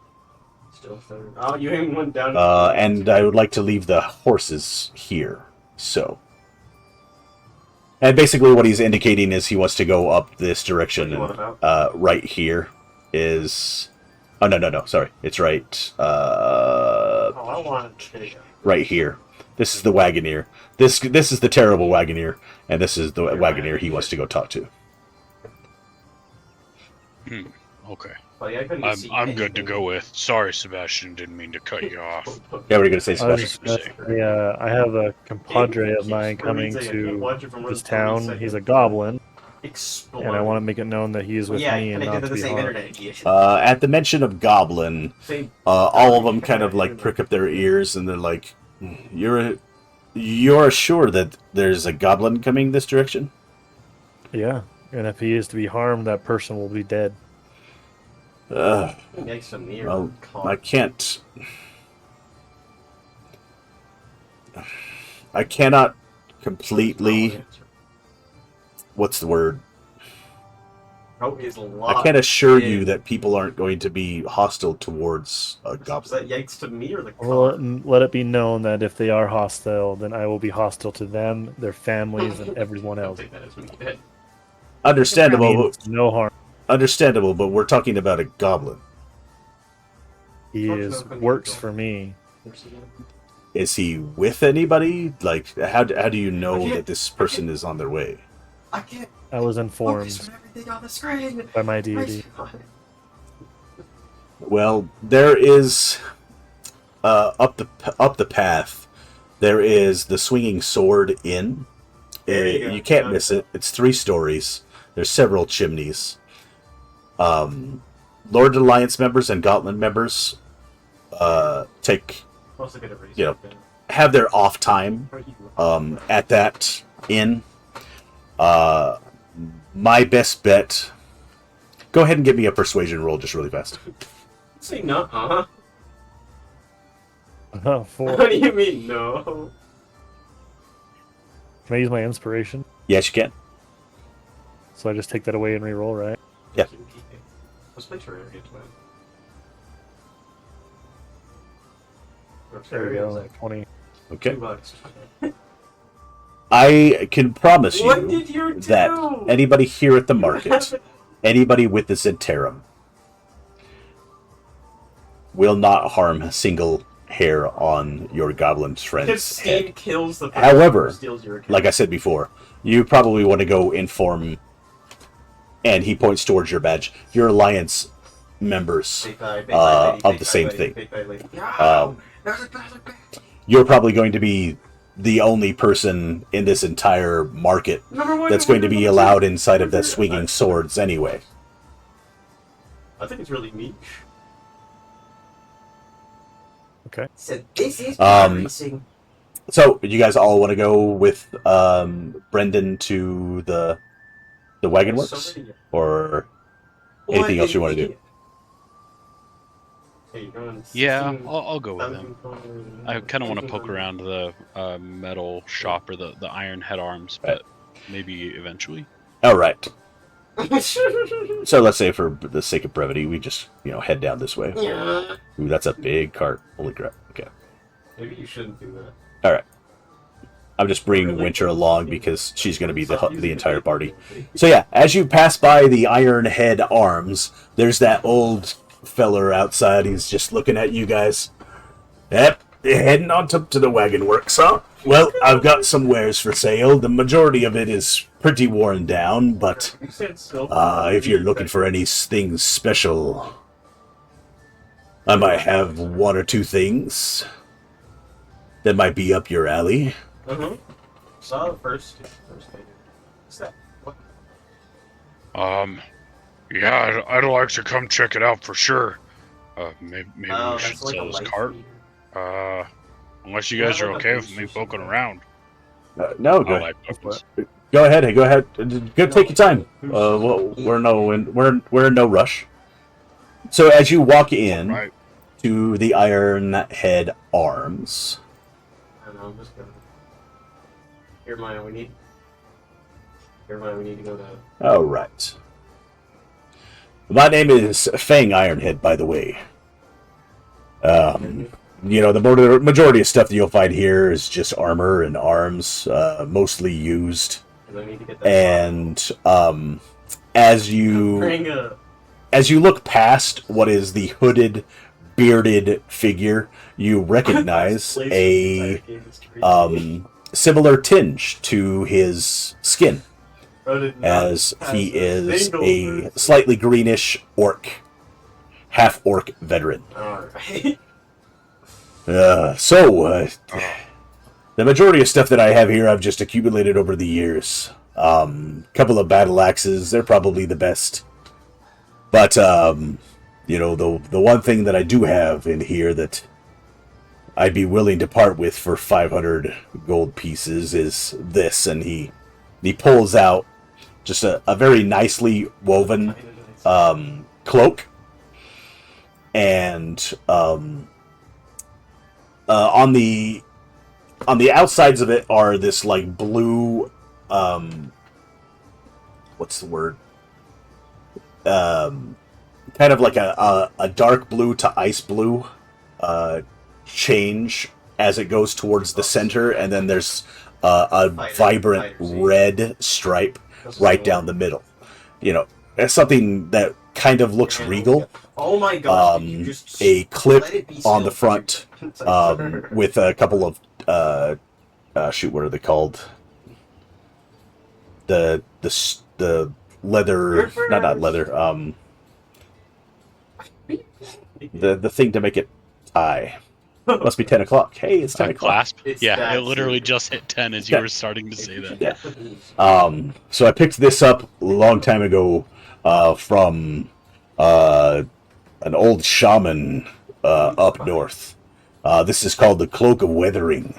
Oh, you ain't one down. And I would like to leave the horses here. So. And basically what he's indicating is he wants to go up this direction. And, right here is... Oh, no, sorry. It's right... I want to right here. This is the Wagoneer. This is the terrible Wagoneer. And this is the Wagoneer he wants to go talk to. Okay. I'm good to go with. Sorry, Sebastian, didn't mean to cut you off. Yeah, what are you going to say, I was Sebastian? just gonna say, I have a compadre of mine coming to this town. He's a goblin, and I want to make it known that he is with me and not to be harmed. At the mention of goblin, all of them kind of like prick up their ears, and they're like, "You're sure that there's a goblin coming this direction?" Yeah, and if he is to be harmed, that person will be dead. Well, I can't. I cannot completely. What's the word? I can't assure you that people aren't going to be hostile towards a goblin. Is that yikes to me or the Well, let it be known that if they are hostile, then I will be hostile to them, their families, and everyone else. Understandable, means no harm. understandable, but we're talking about a goblin. He works for me. Is he with anybody? Like, how do you know that this person is on their way? I can't I was focus informed from everything on the screen. by my deity. Well, there is up the path. There is the Swinging Sword Inn. There you go. You can't miss it. It's 3 stories. There's several chimneys. Lord Alliance members and Gauntlet members take have their off time at that inn. My best bet. Go ahead and give me a persuasion roll, just really fast. Say no, huh? For, What do you mean no? can I use my inspiration? Yes, you can. So I just take that away and re-roll, right? Yeah. Let's play Terraria Twin. There we go. 20. Okay. $2. I can promise What you did you do? that anybody here at the market, anybody with the Zhentarim, will not harm a single hair on your goblin His friend's stain head. kills the person However, who steals your account. like I said before, you probably want to go inform, and he points towards your badge, your alliance members of the same thing. You're probably going to be the only person in this entire market that's going to be allowed inside of the Swinging Swords anyway. I think it's really niche. Okay. So this is racing. So, you guys all want to go with Brendan to the Wagon Works? Or anything else you want to do? Yeah, I'll go with him. I kind of want to poke around the metal shop or the iron head arms, but maybe eventually. All right. So let's say for the sake of brevity, we just, head down this way. Yeah. Ooh, that's a big cart. Holy crap. Okay. Maybe you shouldn't do that. All right. I'm just bringing Winter along because she's going to be the entire party. So yeah, as you pass by the Iron Head Arms, there's that old feller outside. He's just looking at you guys. Yep, heading on up to the Wagon Works, huh? Well, I've got some wares for sale. The majority of it is pretty worn down, but if you're looking for anything special, I might have 1 or 2 things that might be up your alley. Saw the first lady. What's that? What? Yeah, I'd like to come check it out for sure. Maybe we that's should like sell a this light cart. speed. Unless you guys are okay with me poking around. No, I go, like pokers. go ahead. Hey, go ahead. Go take your time. We're in no rush. So as you walk in Right. to the Iron Head Arms, I don't know, I'm just gonna. Here, Maya, we need to go to. all right. My name is Fang Ironhead, by the way. The majority of stuff that you'll find here is just armor and arms, mostly used. I need to get that And as you look past what is the hooded, bearded figure, you recognize a similar tinge to his skin, as he is a slightly greenish orc, half-orc veteran. Alright. The majority of stuff that I have here I've just accumulated over the years. Couple of battle axes, they're probably the best. But, the one thing that I do have in here that I'd be willing to part with for 500 gold pieces is this, and he pulls out just a very nicely woven cloak, and on the outsides of it are this like blue, what's the word? Kind of like a dark blue to ice blue change as it goes towards the center, and then there's a vibrant red stripe right down the middle. as something that kind of looks regal. Oh my gosh! You just A clip let it be on the still. front with a couple of shoot, what are they called? The leather, not leather. The thing to make it tie. Must be 10 o'clock. Hey, it's 10 o'clock. Clasp. It's Yeah, that it literally serious. just hit 10 as you were starting to say that. Yeah. So I picked this up a long time ago from an old shaman up north. This is called the Cloak of Weathering.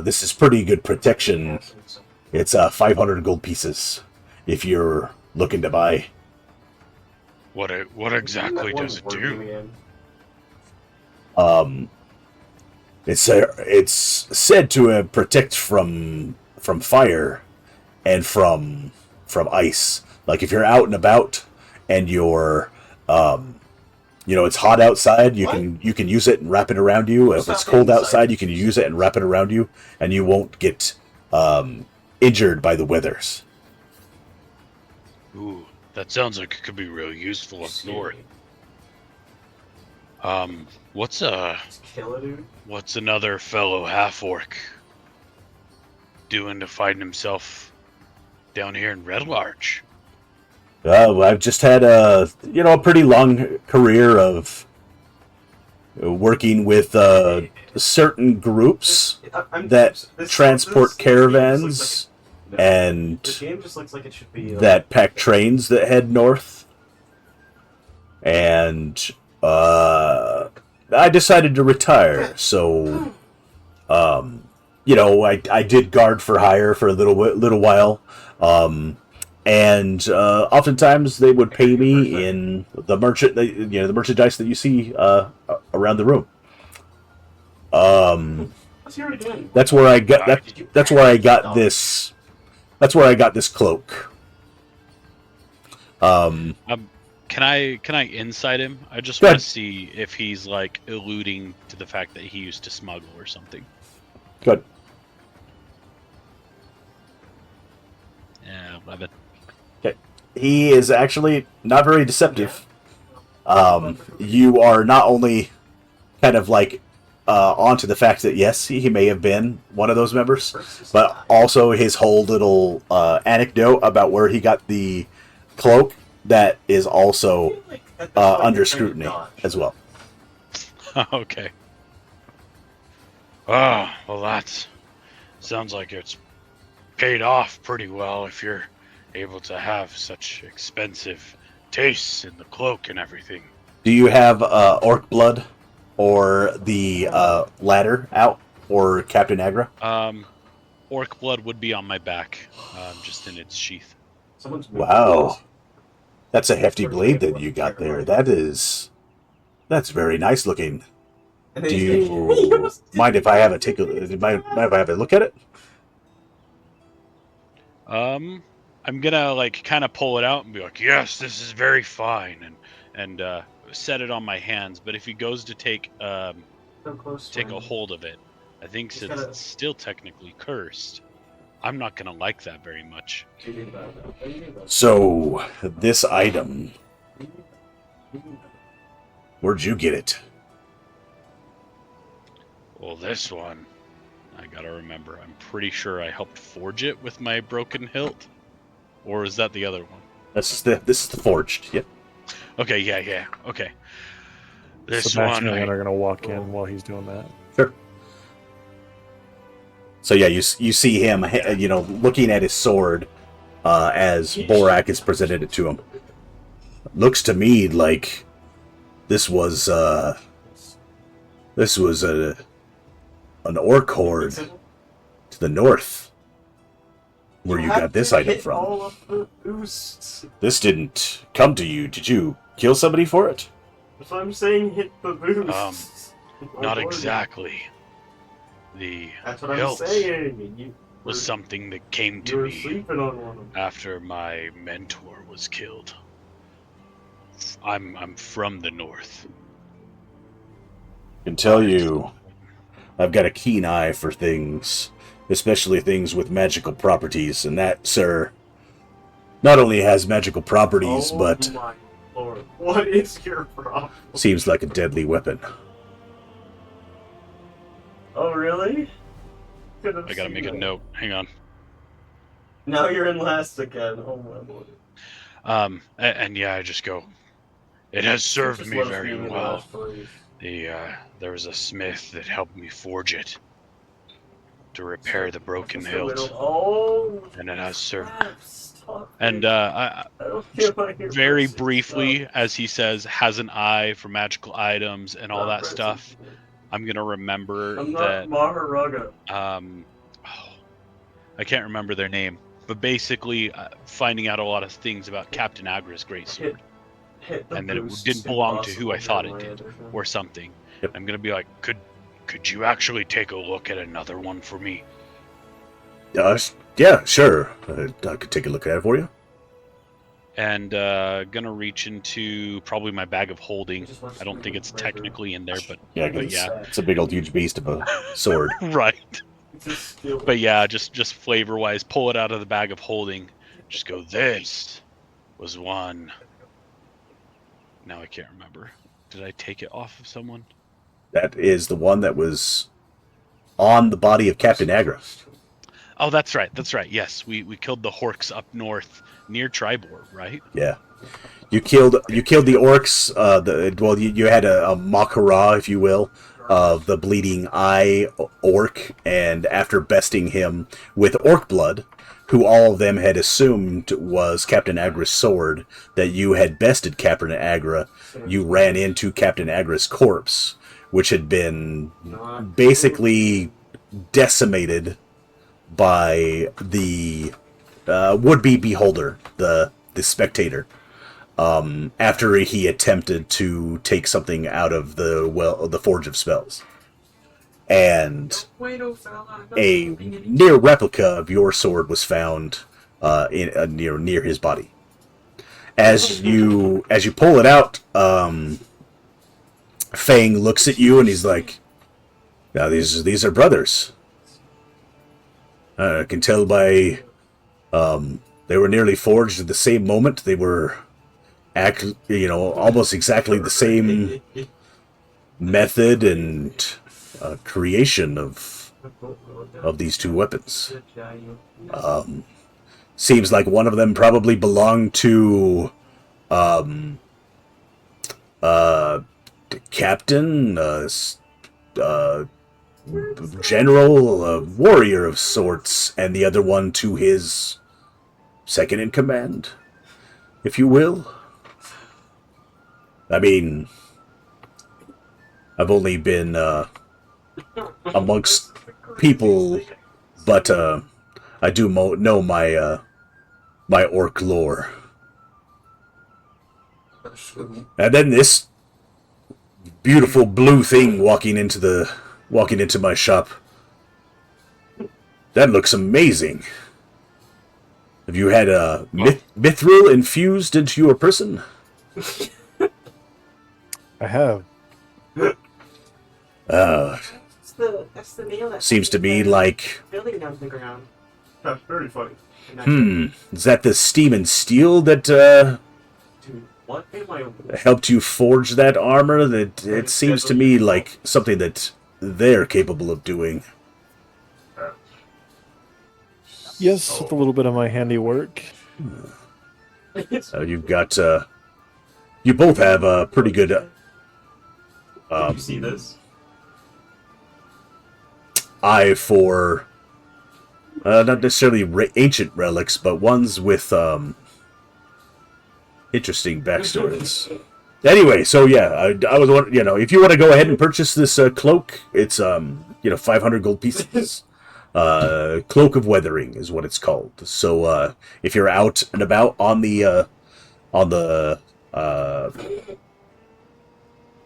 This is pretty good protection. It's 500 gold pieces if you're looking to buy. What exactly does it do? It's said to protect from fire and from ice. Like if you're out and about and you're it's hot outside, you can use it and wrap it around you. If it's cold outside, you can use it and wrap it around you, and you won't get injured by the weathers. Ooh, that sounds like it could be real useful up north. What's another fellow half-orc doing to find himself down here in Red Larch? I've just had a pretty long career of working with certain groups that transport caravans and This game just looks like it should be that pack trains that head north. And I decided to retire, so I did guard for hire for a little while. And oftentimes they would pay me in the merchandise that you see around the room. That's where I got That's where I got this. That's where I got this cloak. Can I insight him? I just want to see if he's like alluding to the fact that he used to smuggle or something. Good. Yeah, 11. Okay. He is actually not very deceptive. You are not only kind of like onto the fact that yes, he may have been one of those members, but also his whole little anecdote about where he got the cloak that is also under scrutiny as well. Okay. Ah, well that sounds like it's paid off pretty well if you're able to have such expensive tastes in the cloak and everything. Do you have orc blood or the ladder out or Captain Agra? Orc blood would be on my back, just in its sheath. Wow. That's a hefty blade that you got there. That's very nice looking. Do you mind if I have a look at it? I'm gonna like kind of pull it out and be like, Yes, this is very fine. and set it on my hands. But if he goes to take a hold of it, I think since it's still technically cursed, I'm not gonna like that very much. So, this item, where'd you get it? Well, this one, I gotta remember. I'm pretty sure I helped forge it with my broken hilt, or is that the other one? This is the forged. Yep. Okay, yeah. Okay. this So Max one, and I are gonna walk in while he's doing that. Sure. So yeah, you see him, looking at his sword as Borak has presented it to him. Looks to me like this was an orc horde to the north, where you got this item from. This didn't come to you. Did you kill somebody for it? That's what I'm saying, hit the boost. not exactly. The That's what I'm hilt saying. You was something that came to were me sleeping on one of them. after my mentor was killed. I'm from the north. I can tell you, I've got a keen eye for things, especially things with magical properties, and that, sir, Not only has magical properties, Oh but my lord. What is your problem? seems like a deadly weapon. Oh, really? I gotta make a note. Hang on. Now you're in last again. Oh my lord. And yeah, I just go. It has served Just me loves very being in well. last place. There was a smith that helped me forge it to repair the broken Just a little- hilt, Oh, and it has served. crap, stop And it. I I don't feel like you're very pressing briefly, stuff. as he says, has an eye for magical items and all Stop that pressing stuff. stuff. I'm gonna remember I'm not that. Maharaga. I can't remember their name, but basically finding out a lot of things about Captain Agra's greatsword, Hit the and that it boost didn't belong to who I impossible thought it in my did, edition. or something. Yep. I'm gonna be like, could you actually take a look at another one for me? Yeah, sure. I could take a look at it for you. And gonna reach into probably my bag of holding. I don't think it's technically in there, but Yeah, but because yeah, it's a big old huge beast of a sword. right. It's a skill. But yeah, just flavor wise, pull it out of the bag of holding. Just go. This was one. Now I can't remember. Did I take it off of someone? That is the one that was on the body of Captain Agra. Oh, that's right. That's right. Yes, we killed the Horks up north near Tribor, right? Yeah. You killed the orcs. You had a Makara, if you will, of the bleeding eye orc, and after besting him with orc blood, who all of them had assumed was Captain Agra's sword, that you had bested Captain Agra, you ran into Captain Agra's corpse, which had been basically decimated by the would-be beholder, the spectator, after he attempted to take something out of the Forge of Spells. And a near replica of your sword was found near his body. As you pull it out, Fang looks at you and he's like, "Now these are brothers. I can tell by they were nearly forged at the same moment. They were almost exactly the same method and creation of these two weapons. Seems like one of them probably belonged to captain, general, warrior of sorts, and the other one to his second in command, if you will. I mean, I've only been amongst people, but I do know my my orc lore. And then this beautiful blue thing walking into my shop. That looks amazing. Have you had a mithril infused into your person? I have. That's the nail that Seems to me like... building down to the ground. That's very funny. Is that the steam and steel that Dude, what am I... helped you forge that armor? That it seems to me like something that they're capable of doing. Yes, with a little bit of my handiwork. You've got... you both have a pretty good... you see this? eye for... not necessarily ancient relics, but ones with interesting backstories. Anyway, so yeah, I was wondering, if you want to go ahead and purchase this cloak, it's 500 gold pieces. Cloak of Weathering is what it's called. So if you're out and about on the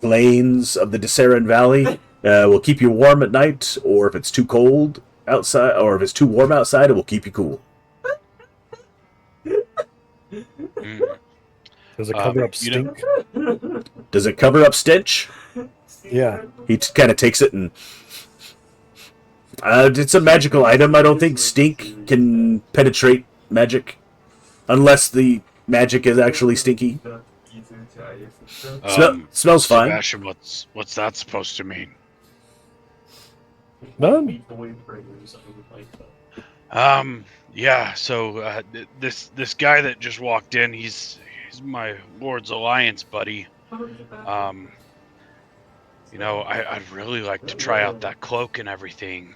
plains of the Zhentarim Valley, will keep you warm at night, or if it's too cold outside, or if it's too warm outside, it will keep you cool. Does it cover up stink? Does it cover up stench? Yeah. He kind of takes it and... it's a magical item. I don't think stink can penetrate magic. Unless the magic is actually stinky. Smells fine. Sebastian, what's that supposed to mean? None. Yeah. So this guy that just walked in, he's my Lord's Alliance buddy. I'd really like to try out that cloak and everything.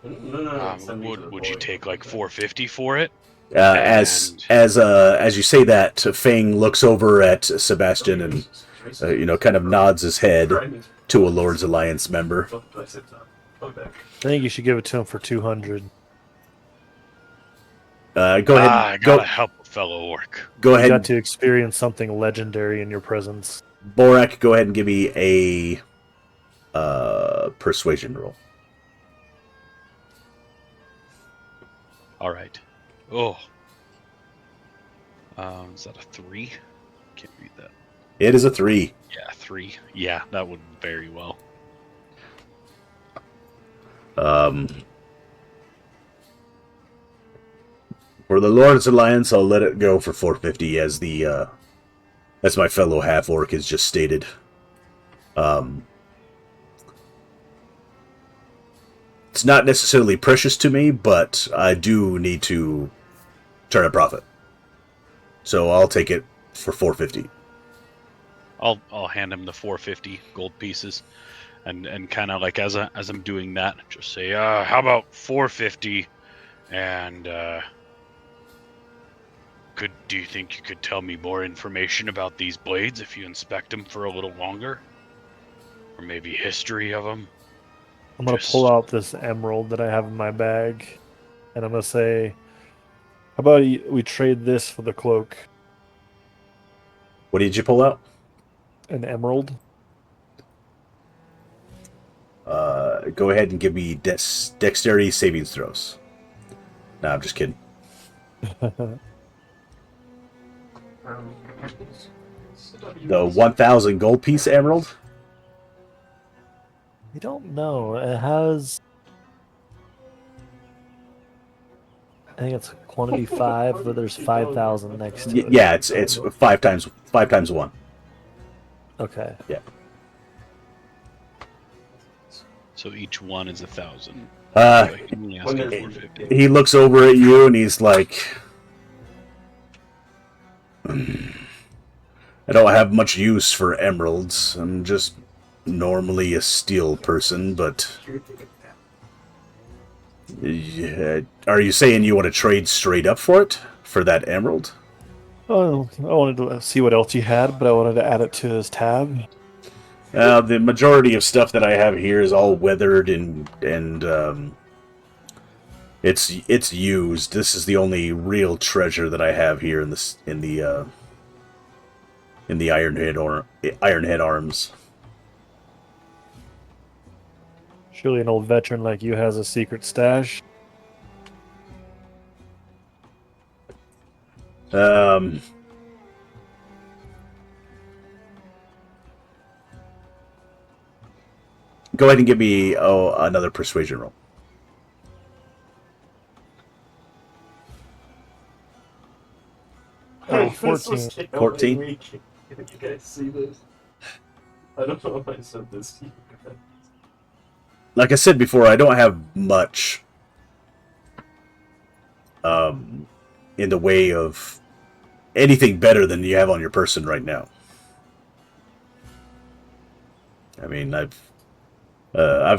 Would you take like 450 for it? As you say that, Fang looks over at Sebastian and kind of nods his head to a Lord's Alliance member. I think you should give it to him for 200. Go ahead. I gotta help a fellow orc. Go You ahead. got to experience something legendary in your presence. Borak, go ahead and give me a persuasion roll. All right. Oh. Is that a 3? Can't read that. It is a 3. Yeah, 3. Yeah, that would very well. For the Lord's Alliance, I'll let it go for 450, as my fellow half orc has just stated. It's not necessarily precious to me, but I do need to turn a profit. So I'll take it for 450. I'll hand him the 450 gold pieces, and kind of like as I'm doing that, just say, how about 450, and do you think you could tell me more information about these blades if you inspect them for a little longer, or maybe history of them? I'm going to pull out this emerald that I have in my bag, and I'm going to say, how about we trade this for the cloak? What did you pull out? An emerald? Go ahead and give me dexterity savings throws. No, I'm just kidding. The 1,000 gold piece emerald? I don't know. It has... I think it's quantity 5, but there's 5,000 next to it. Yeah, it's 5 times 1. Okay. Yeah. So each one is 1,000. He Only asking 450. He looks over at you and he's like, I don't have much use for emeralds. I'm just normally a steel person, but are you saying you want to trade straight up for it? For that emerald? Oh, I wanted to see what else you had, but I wanted to add it to his tab. The majority of stuff that I have here is all weathered and it's used. This is the only real treasure that I have here in the Ironhead Arms. Surely an old veteran like you has a secret stash. Go ahead and give me another persuasion roll. Oh, 14. 14? You guys see this? I don't know if I said this to you guys. Like I said before, I don't have much in the way of anything better than you have on your person right now. I mean, I've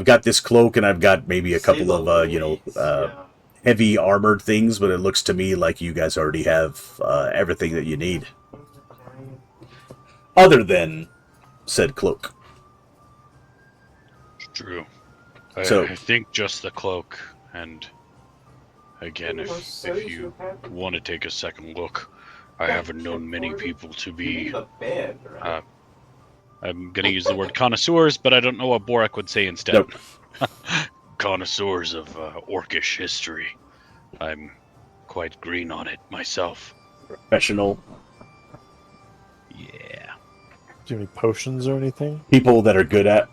got this cloak and I've got maybe a couple of heavy armored things, but it looks to me like you guys already have everything that you need, other than said cloak. It's true. So- I think just the cloak, and again, if you want to take a second look, I haven't known many people to be, I'm going to use the word connoisseurs, but I don't know what Borak would say instead. Nope. Connoisseurs of orcish history. I'm quite green on it myself. Professional Yeah. Do you have any potions or anything? people that are good at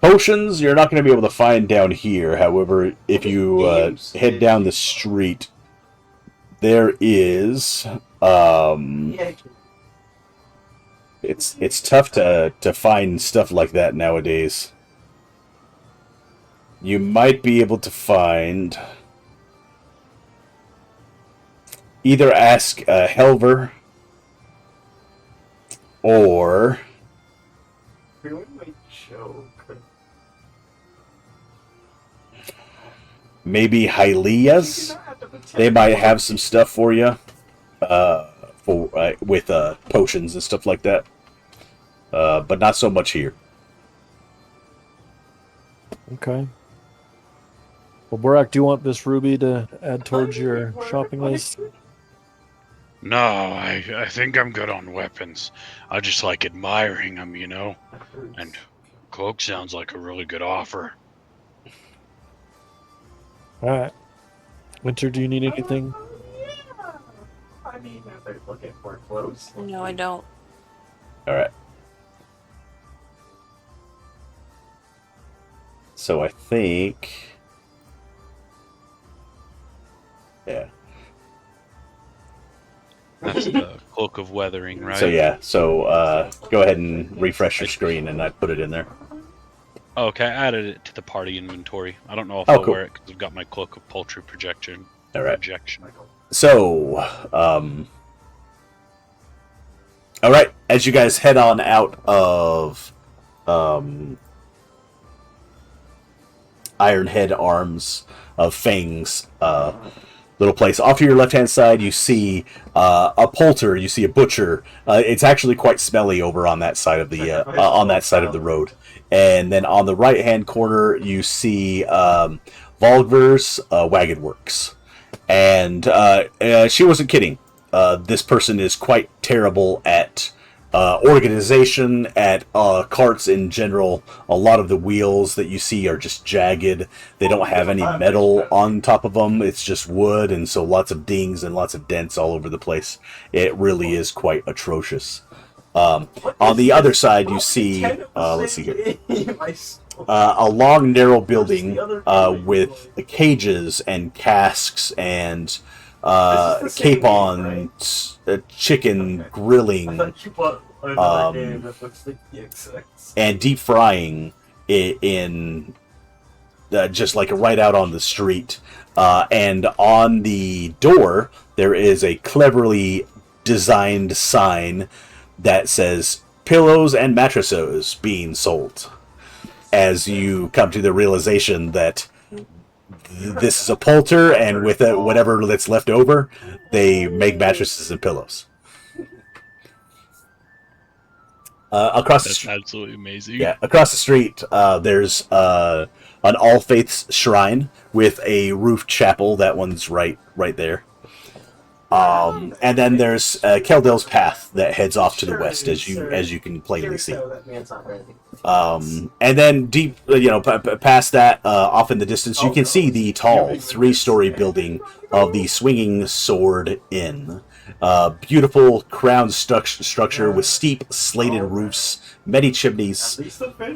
potions. You're not going to be able to find down here. However, if you head down the street, there is it's tough to find stuff like that nowadays. You might be able to find either ask Helver or maybe Hylia's. They might have some stuff for you, with potions and stuff like that. But not so much here. Okay. Well, Borak, do you want this ruby to add towards your shopping list? No, I think I'm good on weapons. I just like admiring them, you know? And cloak sounds like a really good offer. Alright. Winter, do you need anything? I mean, if they're looking for clothes. No, I don't. Alright. So I think... Yeah. That's the cloak of weathering, right? So yeah, so go ahead and refresh your screen and I put it in there. Okay, I added it to the party inventory. I don't know if Oh, I'll cool. wear it because I've got my cloak of poultry projection. All right. Projection. So, all right, as you guys head on out of Ironhead Arms of Fangs, little place. Off to your left-hand side, you see a poulter. You see a butcher. It's actually quite smelly over on that side of the road. And then on the right-hand corner, you see Volgver's Wagon Works. And she wasn't kidding. This person is quite terrible at organization, at carts in general. A lot of the wheels that you see are just jagged. They don't have any metal on top of them. It's just wood, and so lots of dings and lots of dents all over the place. It really is quite atrocious. On the other side, you see, let's see here, a long, narrow building with cages and casks and capons, chicken grilling, and deep frying in just like right out on the street. And on the door, there is a cleverly designed sign that says pillows and mattresses being sold. As you come to the realization that this is a poulter, and with whatever that's left over, they make mattresses and pillows. Across the street, Absolutely amazing. yeah, across the street, there's an All Faiths shrine with a roofed chapel. That one's right there. And then there's Keldale's path that heads off to the west, as you can plainly see. And then deep, past that, off in the distance, you can see the tall 3-story building of the Swinging Sword Inn. Beautiful crown structure with steep slated roofs, many chimneys.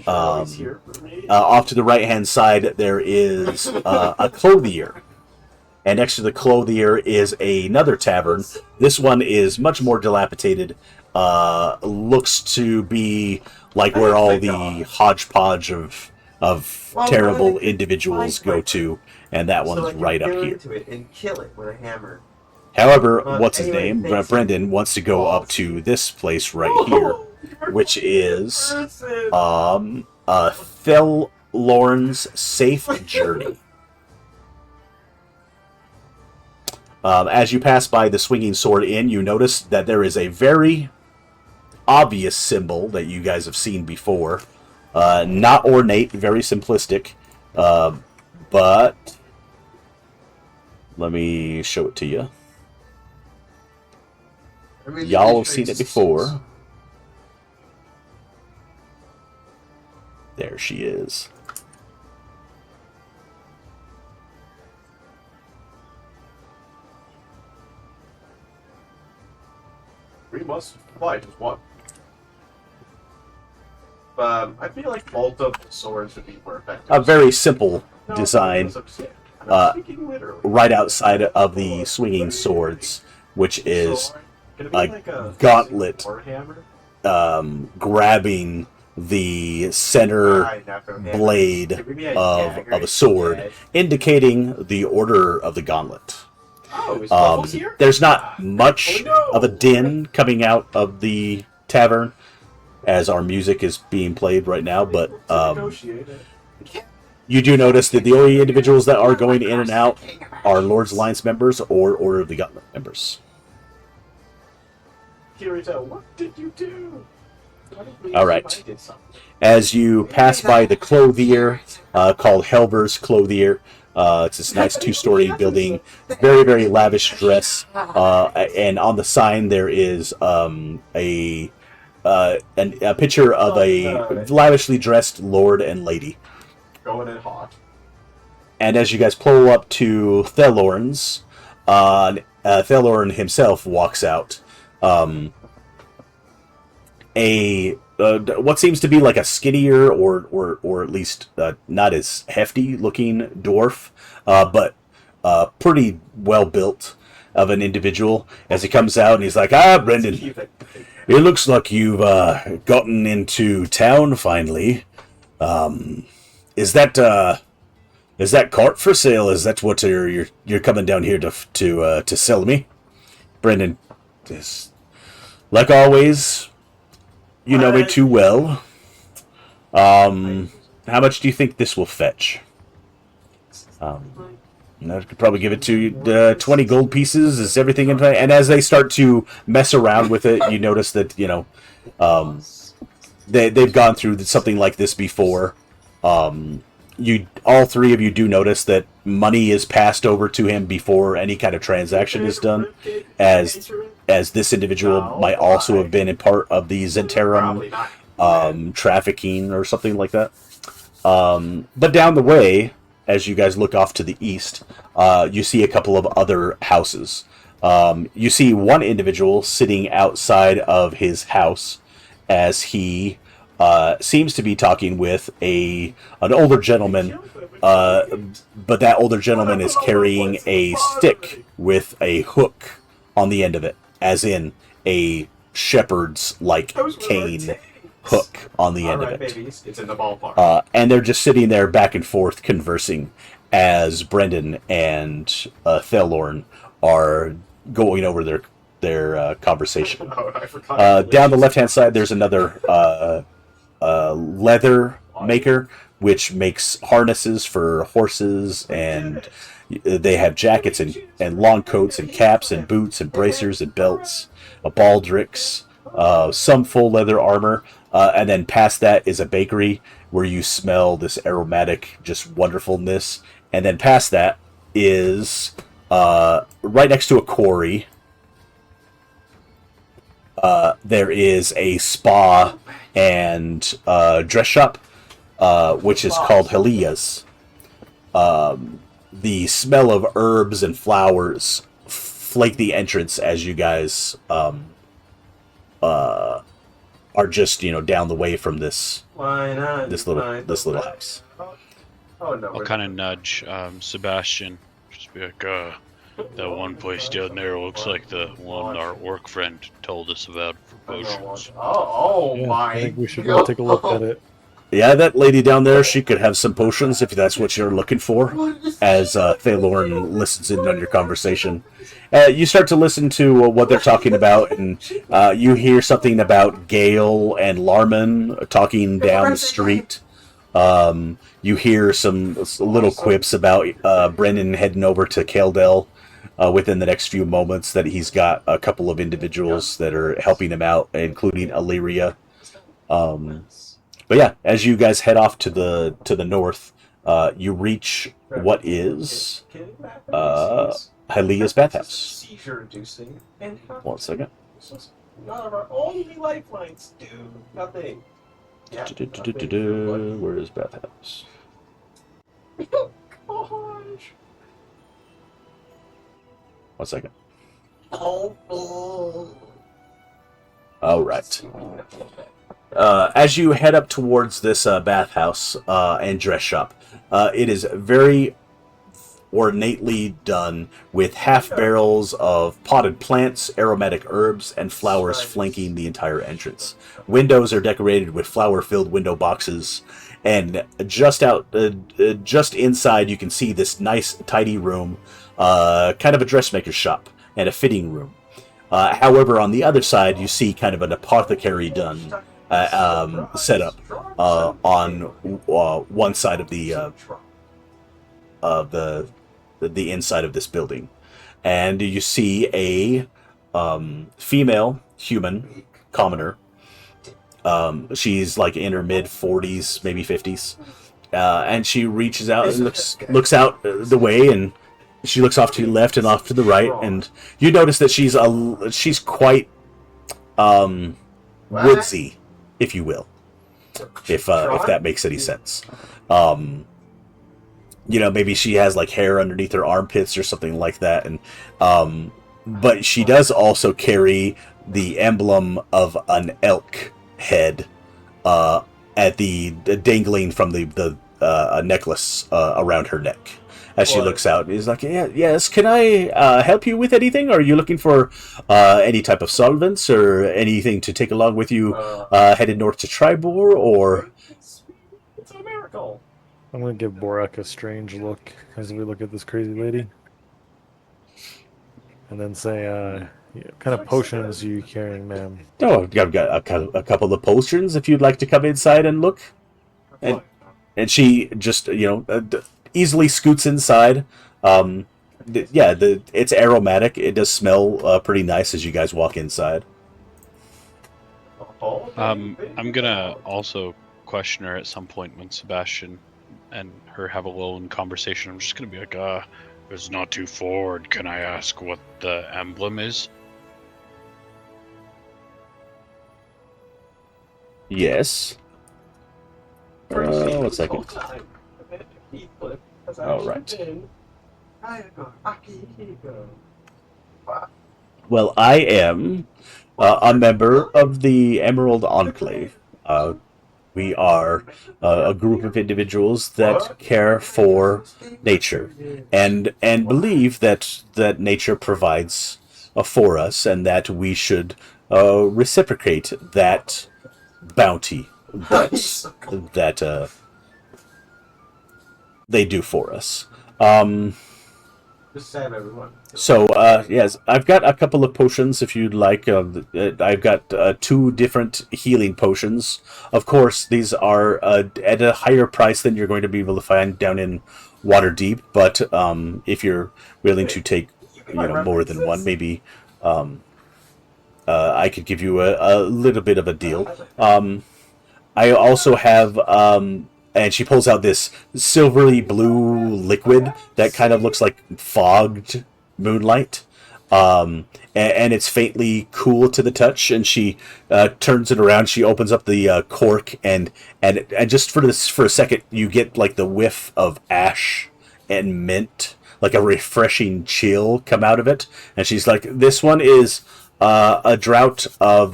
Off to the right-hand side, there is a clothier. And next to the clothier is another tavern. This one is much more dilapidated. Looks to be like where all the hodgepodge of terrible individuals go to, and that one's right up here. And kill it with a hammer. However, what's his name? Brendan wants to go up to this place right here, which is Thelorn's Safe Journey. As you pass by the Swinging Sword Inn, you notice that there is a very obvious symbol that you guys have seen before. Not ornate, very simplistic, but let me show it to you. Y'all have seen it before. There she is. We must fight as one. I feel like multiple swords would be more effective. A very simple design. right outside of the swinging swords, which is a gauntlet grabbing the center blade of a sword, indicating the order of the gauntlet. There's not much of a din coming out of the tavern as our music is being played right now, but you do notice that the only individuals that are going in and out are Lord's Alliance members or Order of the Gauntlet members. Kirito, what did you do? All right. As you pass by the clothier, called Helver's Clothier, it's this nice two-story building, very, very lavish dress, and on the sign there is a picture of a lavishly dressed lord and lady. Going in hot. And as you guys pull up to Thelorn's, Thelorn himself walks out. What seems to be like a skinnier or at least not as hefty looking dwarf, but pretty well built of an individual. As he comes out and he's like, Brendan, it looks like you've gotten into town finally. Is that cart for sale? Is that what you're coming down here to sell me? Brendan, like always, you know me too well. How much do you think this will fetch? I could probably give it to you 20 gold pieces. Is everything in? And as they start to mess around with it, you notice that they've gone through something like this before. All three of you do notice that money is passed over to him before any kind of transaction is done, as this individual might also have been a part of the Zhentarim trafficking or something like that. But down the way, as you guys look off to the east, you see a couple of other houses. You see one individual sitting outside of his house as he seems to be talking with an older gentleman, but that older gentleman is carrying a stick with a hook on the end of it, as in a shepherd's like cane hook on the end of it. Babies, it's in the ballpark. And they're just sitting there back and forth conversing as Brendan and Thelorn are going over their conversation. Oh, I forgot. Down the left-hand side, there's another leather maker, which makes harnesses for horses, and they have jackets and long coats and caps and boots and bracers and belts, baldricks, some full leather armor, and then past that is a bakery where you smell this aromatic just wonderfulness, and then past that is right next to a quarry. There is a spa and dress shop, which is called Helia's. The smell of herbs and flowers flake the entrance as you guys are just down the way from this little house. Oh no. I'll kind of nudge Sebastian. Just be like, that one place down there looks like the one our orc friend told us about for potions. Oh Yeah, my! I think we should go take a look at it. Yeah, that lady down there, she could have some potions if that's what you're looking for. As Thelorn listens in on your conversation, you start to listen to what they're talking about, and you hear something about Gale and Larman talking down the street. You hear some little quips about Brendan heading over to Kaeldell within the next few moments, that he's got a couple of individuals that are helping him out, including Illyria. But yeah, as you guys head off to the north, you reach what is Hylia's bathhouse. One second. None of our only lifelines, dude. Nothing. Yeah. Where is bathhouse? Gosh. 1 second. Oh. All right. As you head up towards this bathhouse and dress shop, it is very ornately done with half barrels of potted plants, aromatic herbs, and flowers flanking the entire entrance. Windows are decorated with flower-filled window boxes, and just inside you can see this nice, tidy room, kind of a dressmaker's shop and a fitting room. However, on the other side, you see kind of an apothecary done set up on one side of the inside of this building, and you see a female human commoner. She's like in her mid 40s, maybe 50s, and she reaches out and looks out the way, and she looks off to the left and off to the right, and you notice that she's quite woodsy, if you will, if that makes any sense. Maybe she has like hair underneath her armpits or something like that, and but she does also carry the emblem of an elk head at the dangling from the necklace around her neck. As she looks out, he's like, yes, can I help you with anything? Are you looking for any type of solvents or anything to take along with you headed north to Tribor, or... It's a miracle. I'm going to give Borak a strange look as we look at this crazy lady. And then say, what kind of potions are you carrying, ma'am? Oh, I've got a couple of potions if you'd like to come inside and look. And she just, easily scoots inside. It's aromatic. It does smell pretty nice as you guys walk inside. I'm gonna also question her at some point when Sebastian and her have a little conversation. I'm just gonna be like, it's not too forward. Can I ask what the emblem is? Yes. 1 second. All right. Well, I am a member of the Emerald Enclave. We are a group of individuals that care for nature and believe that nature provides for us, and that we should reciprocate that bounty that they do for us. Just save everyone. So, yes, I've got a couple of potions if you'd like. I've got 2 different healing potions. Of course, these are at a higher price than you're going to be able to find down in Waterdeep, but if you're willing to take more than one, maybe I could give you a little bit of a deal. I also have... and she pulls out this silvery blue liquid that kind of looks like fogged moonlight. And it's faintly cool to the touch. And she turns it around. She opens up the cork, and just for a second, you get like the whiff of ash and mint, like a refreshing chill come out of it. And she's like, "This one is a draught of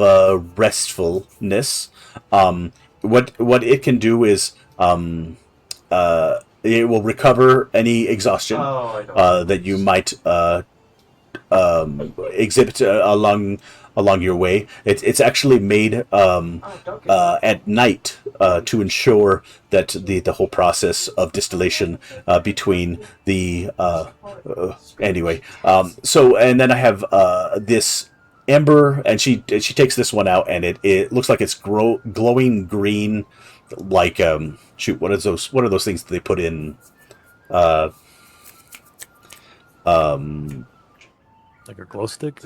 restfulness. What it can do is it will recover any exhaustion that you might exhibit along your way. It's actually made at night to ensure that the whole process of distillation between the anyway. So, and then I have this ember, and she takes this one out, and it looks like it's glowing green, like what are those things that they put in Like a glow stick?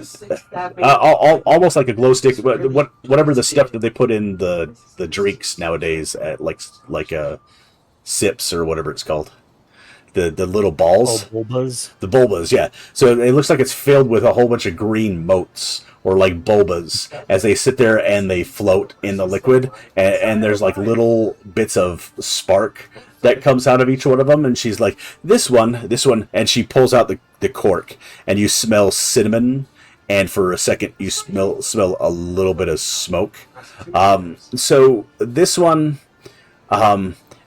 almost like a glow stick, whatever the stuff that they put in the drinks nowadays at like sips or whatever it's called. The little balls. Oh, bulbas? The bulbas, yeah. So it looks like it's filled with a whole bunch of green motes, or like bulbas, as they sit there and they float in the liquid, and there's like little bits of spark that comes out of each one of them, and she's like, this one, and she pulls out the cork, and you smell cinnamon, and for a second you smell a little bit of smoke. So this one,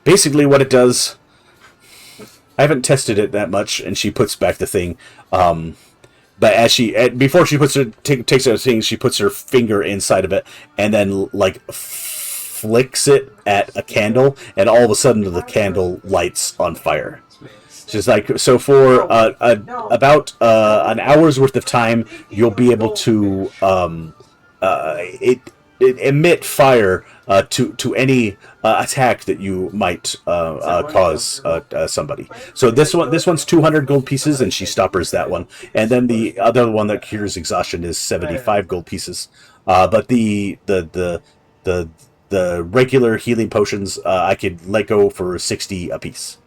basically what it does I haven't tested it that much, and she puts back the thing. But before she takes out the thing, she puts her finger inside of it, and then like flicks it at a candle, and all of a sudden the candle lights on fire. She's like, so for about an hour's worth of time, you'll be able to emit fire to any attack that you might cause somebody. So this one's 200 gold pieces, and she stoppers that one. And then the other one that cures exhaustion is 75 gold pieces. But the regular healing potions I could let go for 60 apiece.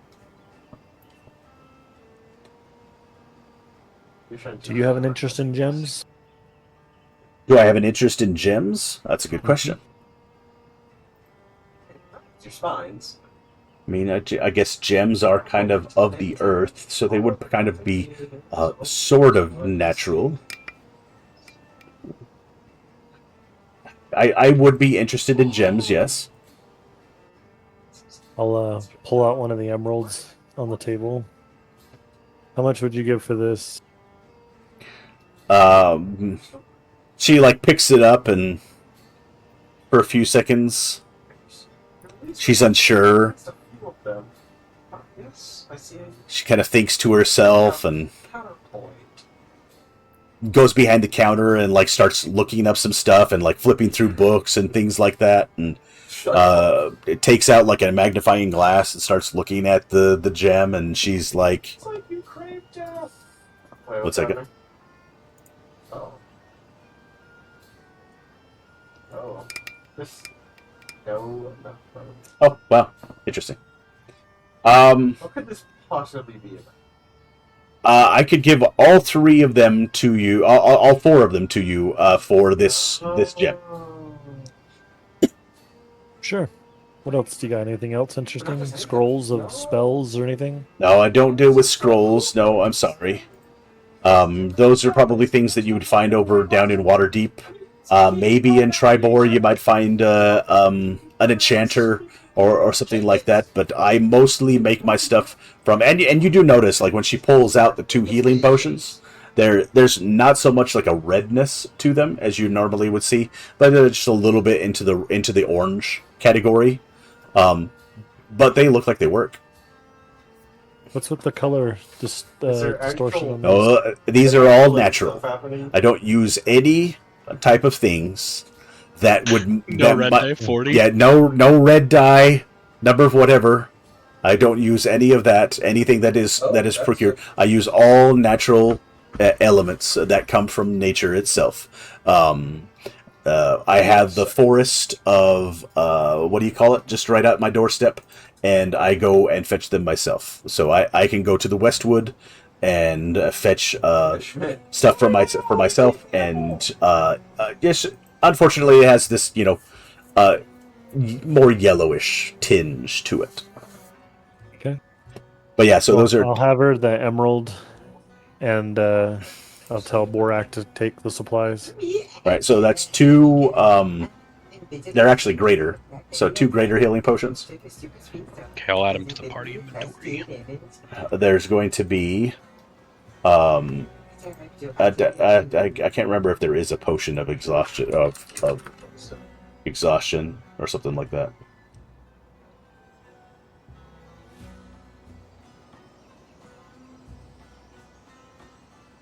Do you have an interest in gems? Do I have an interest in gems? That's a good question. Your spines. I mean, I guess gems are kind of the earth, so they would kind of be sort of natural. I would be interested in gems, yes. I'll pull out one of the emeralds on the table. How much would you give for this? She like picks it up, and for a few seconds she's unsure. She kind of thinks to herself and goes behind the counter and like starts looking up some stuff and like flipping through books and things like that, and it takes out like a magnifying glass and starts looking at the gem, and she's like, one second. Oh, wow. Interesting. What could this possibly be about? I could give all three of them to you, all four of them to you, for this gem. Sure. What else do you got? Anything else interesting? Scrolls of spells or anything? No, I don't deal with scrolls. No, I'm sorry. Those are probably things that you would find over down in Waterdeep. Maybe in Tribor you might find an enchanter or something like that, but I mostly make my stuff from... And you do notice, like, when she pulls out the 2 healing potions, there's not so much like a redness to them as you normally would see, but they're just a little bit into the orange category. But they look like they work. What's with the color distortion on those? These are all natural. I don't use any type of things that would... Red dye 40? Yeah, no red dye, number of whatever. I don't use any of that, anything that is procured. I use all natural elements that come from nature itself. I have the forest of, what do you call it, just right out my doorstep, and I go and fetch them myself. So I can go to the Westwood and fetch stuff for myself, and yes, unfortunately it has this, more yellowish tinge to it. Okay. But yeah, so those are... I'll have her the emerald, and I'll tell Borak to take the supplies. Right, so that's 2, they're actually greater, so 2 greater healing potions. Okay, I'll add them to the party inventory. There's going to be... I can't remember if there is a potion of exhaustion of exhaustion or something like that.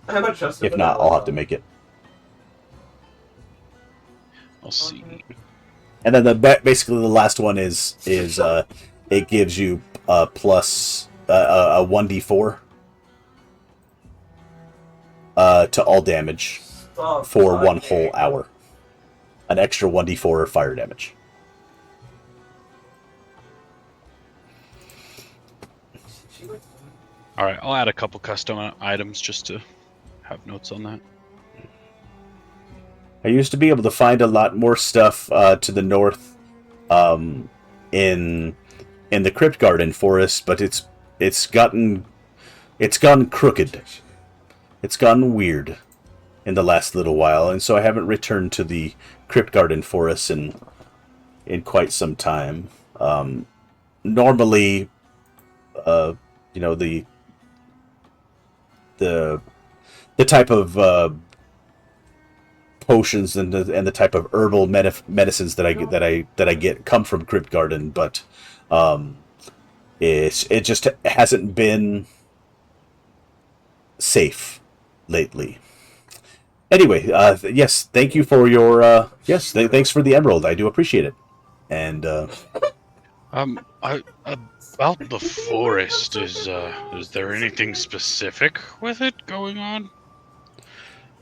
If not, I'll have to make it. I'll see. And then basically the last one is it gives you plus a 1d4 to all damage for 1 whole hour. An extra 1d4 fire damage. Alright, I'll add a couple custom items just to have notes on that. I used to be able to find a lot more stuff to the north in the Crypt Garden forest, but it's gone crooked. It's gone weird in the last little while, and so I haven't returned to the Crypt Garden forest in quite some time. Normally, you know, the type of potions and the type of herbal medicines that I get come from Crypt Garden, but it just hasn't been safe lately. Anyway, yes, thank you for your thanks for the emerald. I do appreciate it. And About the forest, is there anything specific with it going on?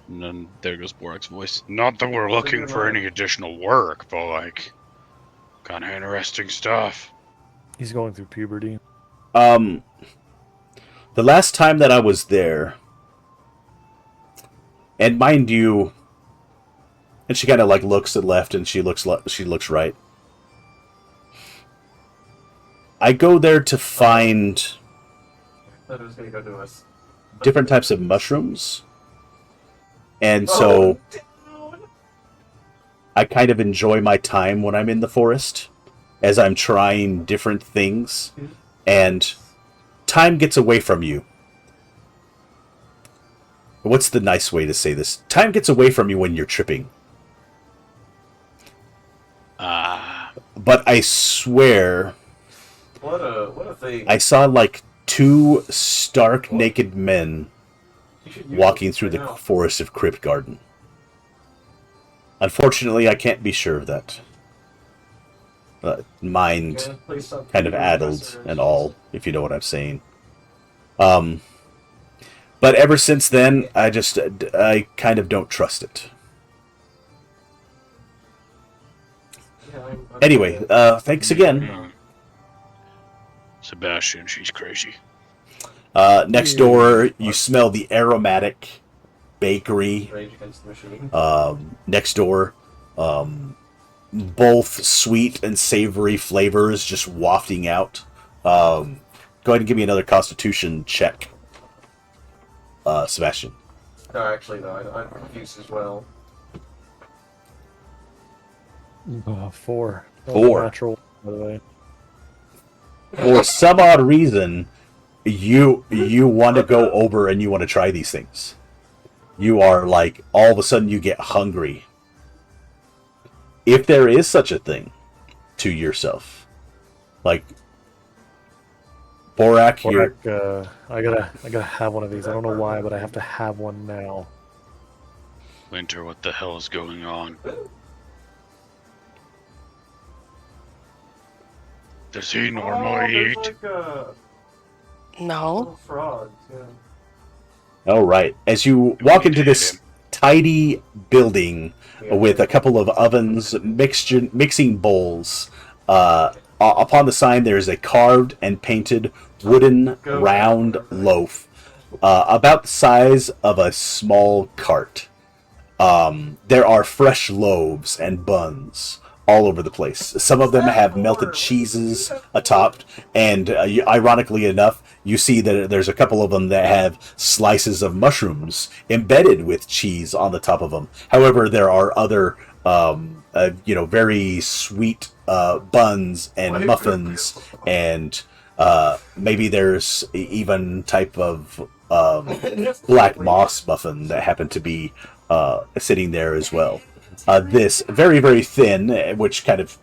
And then there goes Borak's voice. Not that we're looking for any additional work, but like, kind of interesting stuff. He's going through puberty. the last time that I was there, and mind you, and she kind of like looks at left and she looks right. I go there to find I thought it was gonna go to us. different types of mushrooms, and so I kind of enjoy my time when I'm in the forest as I'm trying different things, and time gets away from you. What's the nice way to say this? Time gets away from you when you're tripping. But I swear, What a thing. I saw like two stark naked men You should use walking it through right the now. forest of Crypt Garden. Unfortunately, I can't be sure of that. Mind Yeah, please stop kind of being addled professor. and all, if you know what I'm saying. But ever since then, I kind of don't trust it. Yeah, I'm Anyway, thanks again. Sebastian, she's crazy. Next door, you smell the aromatic bakery. Rage Against the Machine. Next door, both sweet and savory flavors just wafting out. Go ahead and give me another Constitution check, Sebastian. No, actually, no, I'm confused as well. 4. That was a 4. Natural, by the way. For some odd reason, you want to go over and you want to try these things. You are like, all of a sudden you get hungry. If there is such a thing to yourself. Like, Borak, you're... Borak, I gotta have one of these. I don't know why, but I have to have one now. Winter, what the hell is going on? Does he normally there's eat? like No. little frogs, yeah. All right. As you walk into this tidy building with a couple of ovens, mixing bowls, upon the sign there is a carved and painted wooden round loaf, about the size of a small cart. There are fresh loaves and buns all over the place. Some of them have melted cheeses atop, and ironically enough, you see that there's a couple of them that have slices of mushrooms embedded with cheese on the top of them. However, there are other, very sweet buns and muffins, and maybe there's even type of black moss muffin that happen to be sitting there as well. This very, very thin, which kind of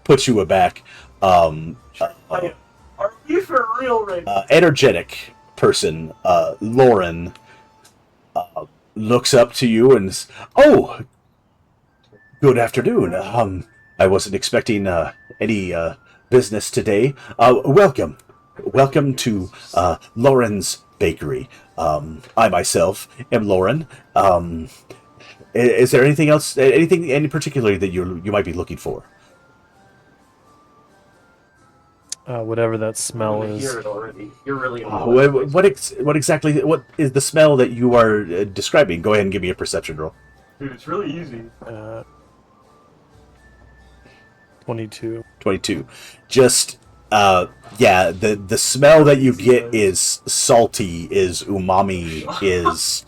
puts you aback, Are we for real right now? energetic person, Lauren, looks up to you and oh, good afternoon. I wasn't expecting any business today. Welcome to Lauren's Bakery. I myself am Lauren. Is there anything else, any particular that you might be looking for? Whatever that smell I is. hear it already. You're really What exactly? What is the smell that you are describing? Go ahead and give me a perception roll. Dude, it's really easy. 22. 22. Just the smell that you get is salty, is umami, is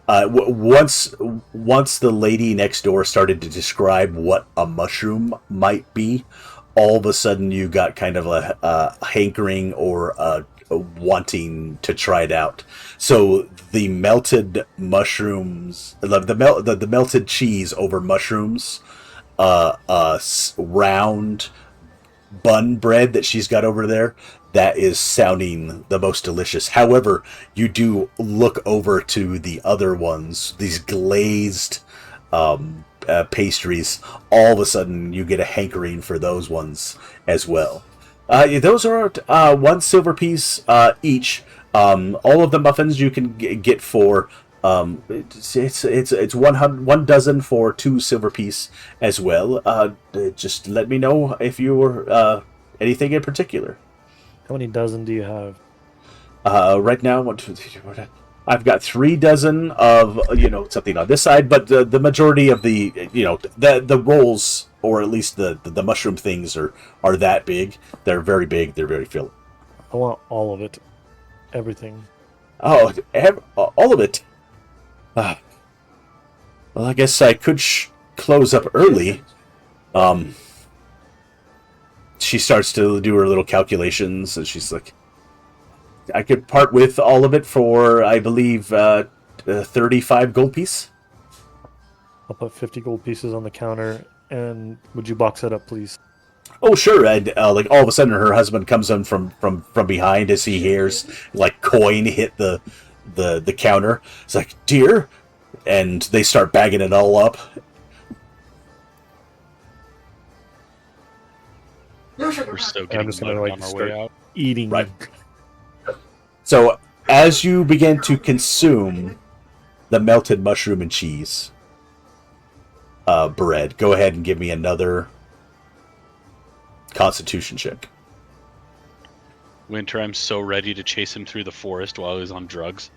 once the lady next door started to describe what a mushroom might be, all of a sudden you got kind of a hankering or wanting to try it out. So the melted mushrooms, the melted cheese over mushrooms, round bun bread that she's got over there, that is sounding the most delicious. However, you do look over to the other ones, these glazed pastries. All of a sudden, you get a hankering for those ones as well. Those are 1 silver piece each. All of the muffins you can get for it's 1 dozen for 2 silver piece as well. Just let me know if you were anything in particular. How many dozen do you have? Right now, 1, 2, 3, 4, 5. I've got 3 dozen of something on this side, but the majority of the the rolls, or at least the mushroom things, are that big. They're very big. They're very filling. I want all of it, everything. Oh, all of it. Well, I guess I could close up early. She starts to do her little calculations, and she's like, I could part with all of it for, I believe, 35 gold piece. I'll put 50 gold pieces on the counter, and would you box that up, please? Oh, sure. And like all of a sudden, her husband comes in from behind as he hears like coin hit the counter. It's like, dear, and they start bagging it all up. We're still I'm getting just gonna mugged on our start way out. eating. Right. So as you begin to consume the melted mushroom and cheese bread, go ahead and give me another Constitution check. Winter, I'm so ready to chase him through the forest while he's on drugs.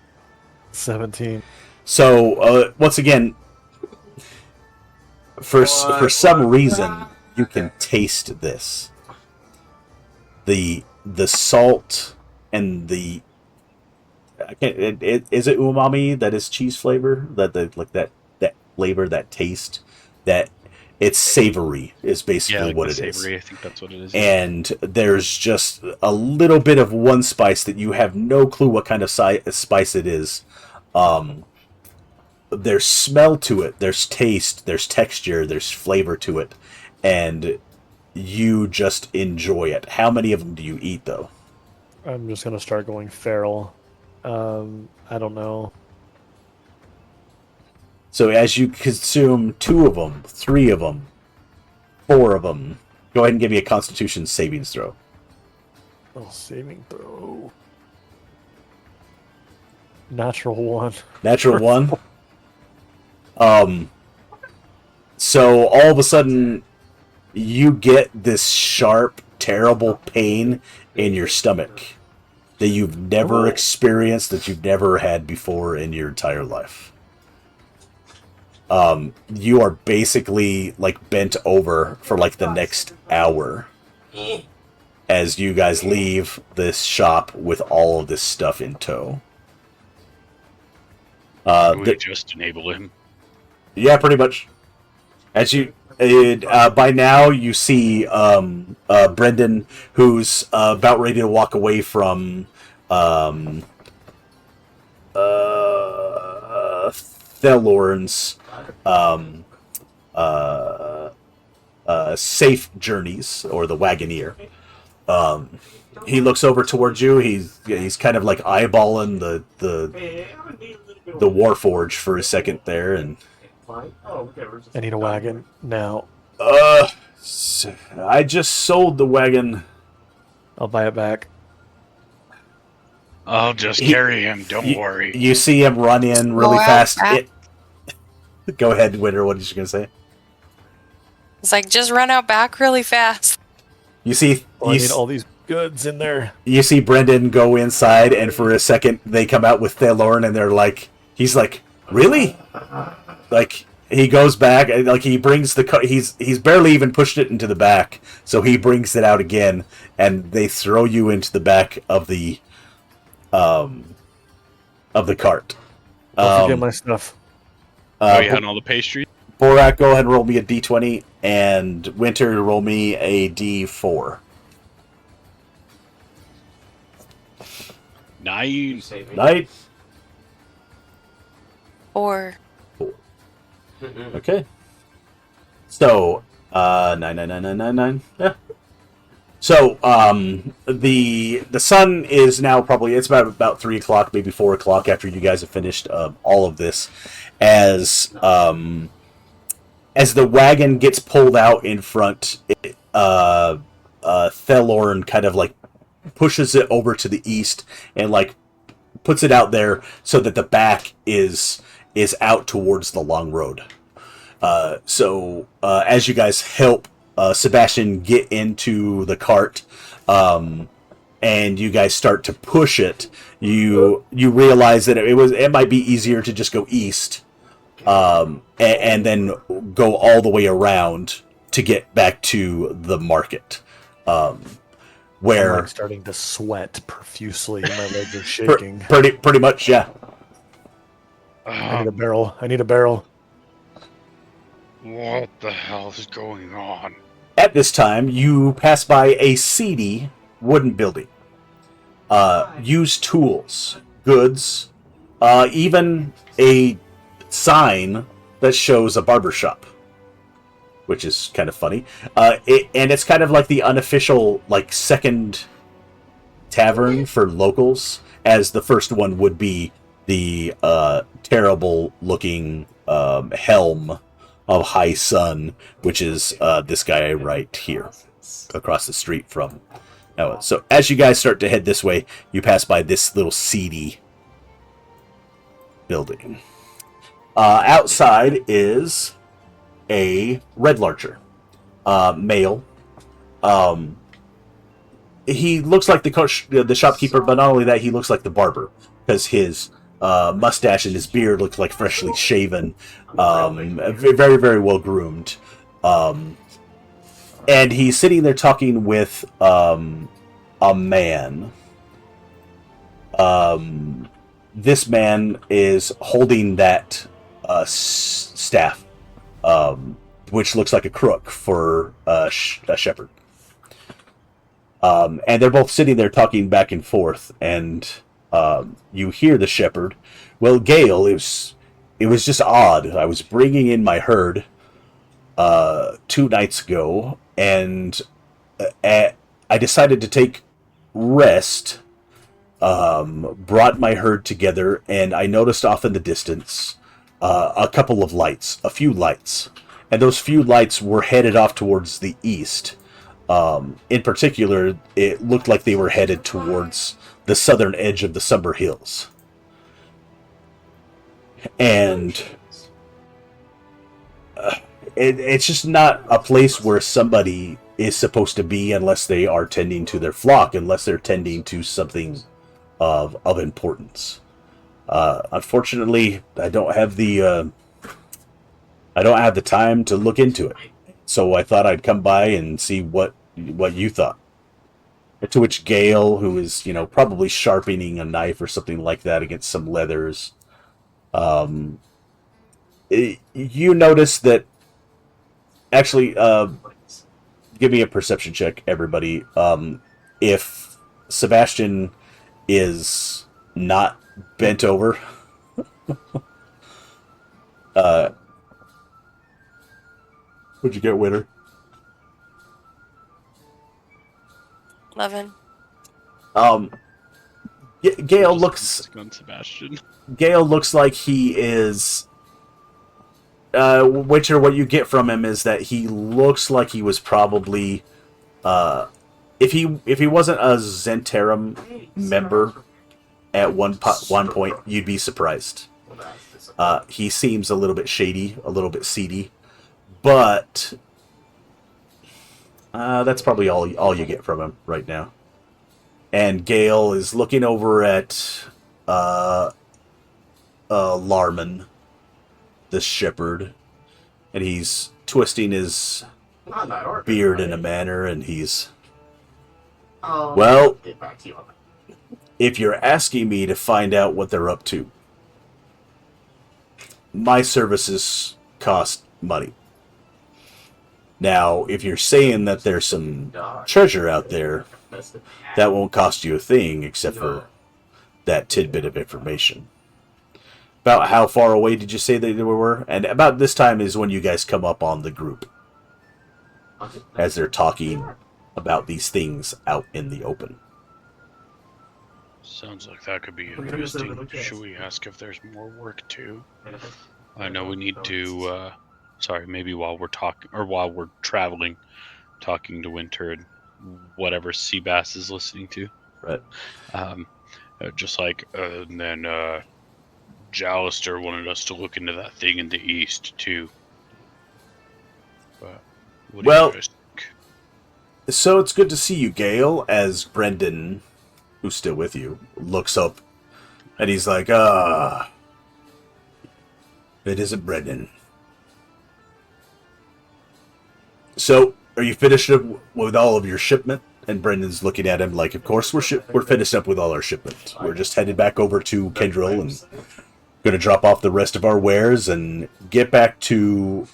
17. So once again, for some reason, you can taste this. The salt and the is it umami that is cheese flavor, that flavor, that taste, that it's savory is basically what it is. Savory, I think that's what it is. And there's just a little bit of one spice that you have no clue what kind of spice it is. There's smell to it, there's taste, there's texture, there's flavor to it, and you just enjoy it. How many of them do you eat, though? I'm just gonna start going feral. I don't know. So as you consume 2 of them, 3 of them, 4 of them, go ahead and give me a Constitution savings throw. Oh, saving throw. Natural 1. Natural 1. So all of a sudden, you get this sharp, terrible pain in your stomach that you've never experienced, that you've never had before in your entire life. You are basically like bent over for like the next hour as you guys leave this shop with all of this stuff in tow. we just enable him. Yeah, pretty much. As you, by now you see Brendan, who's about ready to walk away from Thelorn's safe journeys, or the Wagoneer. He looks over towards you. He's kind of like eyeballing the Warforge for a second there, and I need a wagon now. I just sold the wagon. I'll buy it back. I'll just carry him. Don't worry. You see him run in really Go out fast. back. Go ahead, Winter. What is you gonna say? It's like, just run out back really fast. You see, I need all these goods in there. you see Brendan go inside, and for a second they come out with Thelorn, and they're like, he's like, really? Like, he goes back, and like he brings the he's barely even pushed it into the back, so he brings it out again, and they throw you into the back of the cart. Don't forget my stuff. Oh, you had all the pastries? Borak, go ahead and roll me a d20, and Winter, roll me a d4. 9. Save me. Night. Or Okay. So, 9. Yeah. So, the sun is now probably, it's about 3 o'clock, maybe 4 o'clock after you guys have finished all of this, as the wagon gets pulled out in front, Thelorn kind of like pushes it over to the east and like puts it out there so that the back is out towards the long road. So as you guys help Sebastian get into the cart, and you guys start to push it, you realize that it might be easier to just go east, and then go all the way around to get back to the market, where I'm like starting to sweat profusely. My legs are shaking. pretty much, yeah. I need a barrel. I need a barrel. What the hell is going on? At this time, you pass by a seedy wooden building. Used tools, goods, even a sign that shows a barber shop, which is kind of funny. And it's kind of like the unofficial, like, second tavern for locals, as the first one would be the terrible-looking Helm of High Sun, which is this guy right here, across the street from. Now, so as you guys start to head this way, you pass by this little seedy building. Outside is a Red Larcher, male. He looks like the shopkeeper, but not only that, he looks like the barber, because his mustache and his beard look like freshly shaven, very, very well groomed. And he's sitting there talking with a man. This man is holding that staff, which looks like a crook for a shepherd. And they're both sitting there talking back and forth, and you hear the shepherd. Well, Gale, it was just odd. I was bringing in my herd 2 nights ago, and I decided to take rest, brought my herd together, and I noticed off in the distance a few lights. And those few lights were headed off towards the east. In particular, it looked like they were headed towards the southern edge of the Sumber Hills. And it's just not a place where somebody is supposed to be unless they are tending to their flock, unless they're tending to something of importance. Unfortunately, I don't have the time to look into it. So I thought I'd come by and see what you thought. To which Gale, who is, probably sharpening a knife or something like that against some leathers, you notice that. Actually, give me a perception check, everybody. If Sebastian is not bent over, what'd you get, Winter? 11. Gale looks. Sebastian. Gale looks like he is. Winter, what you get from him is that he looks like he was probably, if he wasn't a Zhentarim member at one point, you'd be surprised. He seems a little bit shady, a little bit seedy, but that's probably all you get from him right now. And Gale is looking over at Larman, the shepherd, and he's twisting his beard in a manner, and he's, well, if you're asking me to find out what they're up to, my services cost money. Now, if you're saying that there's some treasure out there, that won't cost you a thing, except for that tidbit of information. About how far away did you say they were? And about this time is when you guys come up on the group as they're talking about these things out in the open. Sounds like that could be interesting. Should we ask if there's more work too? I know we need to. Maybe while we're talking or while we're traveling, talking to Winter and whatever Seabass is listening to. Right. And then Jallister wanted us to look into that thing in the east too. What do you guys think? So it's good to see you, Gale, as Brendan, who's still with you, looks up and he's like, it isn't Brendan. So, are you finished up with all of your shipment? And Brendan's looking at him like, of course, we're finished up with all our shipment. We're just headed back over to Kendrill and going to drop off the rest of our wares and get back to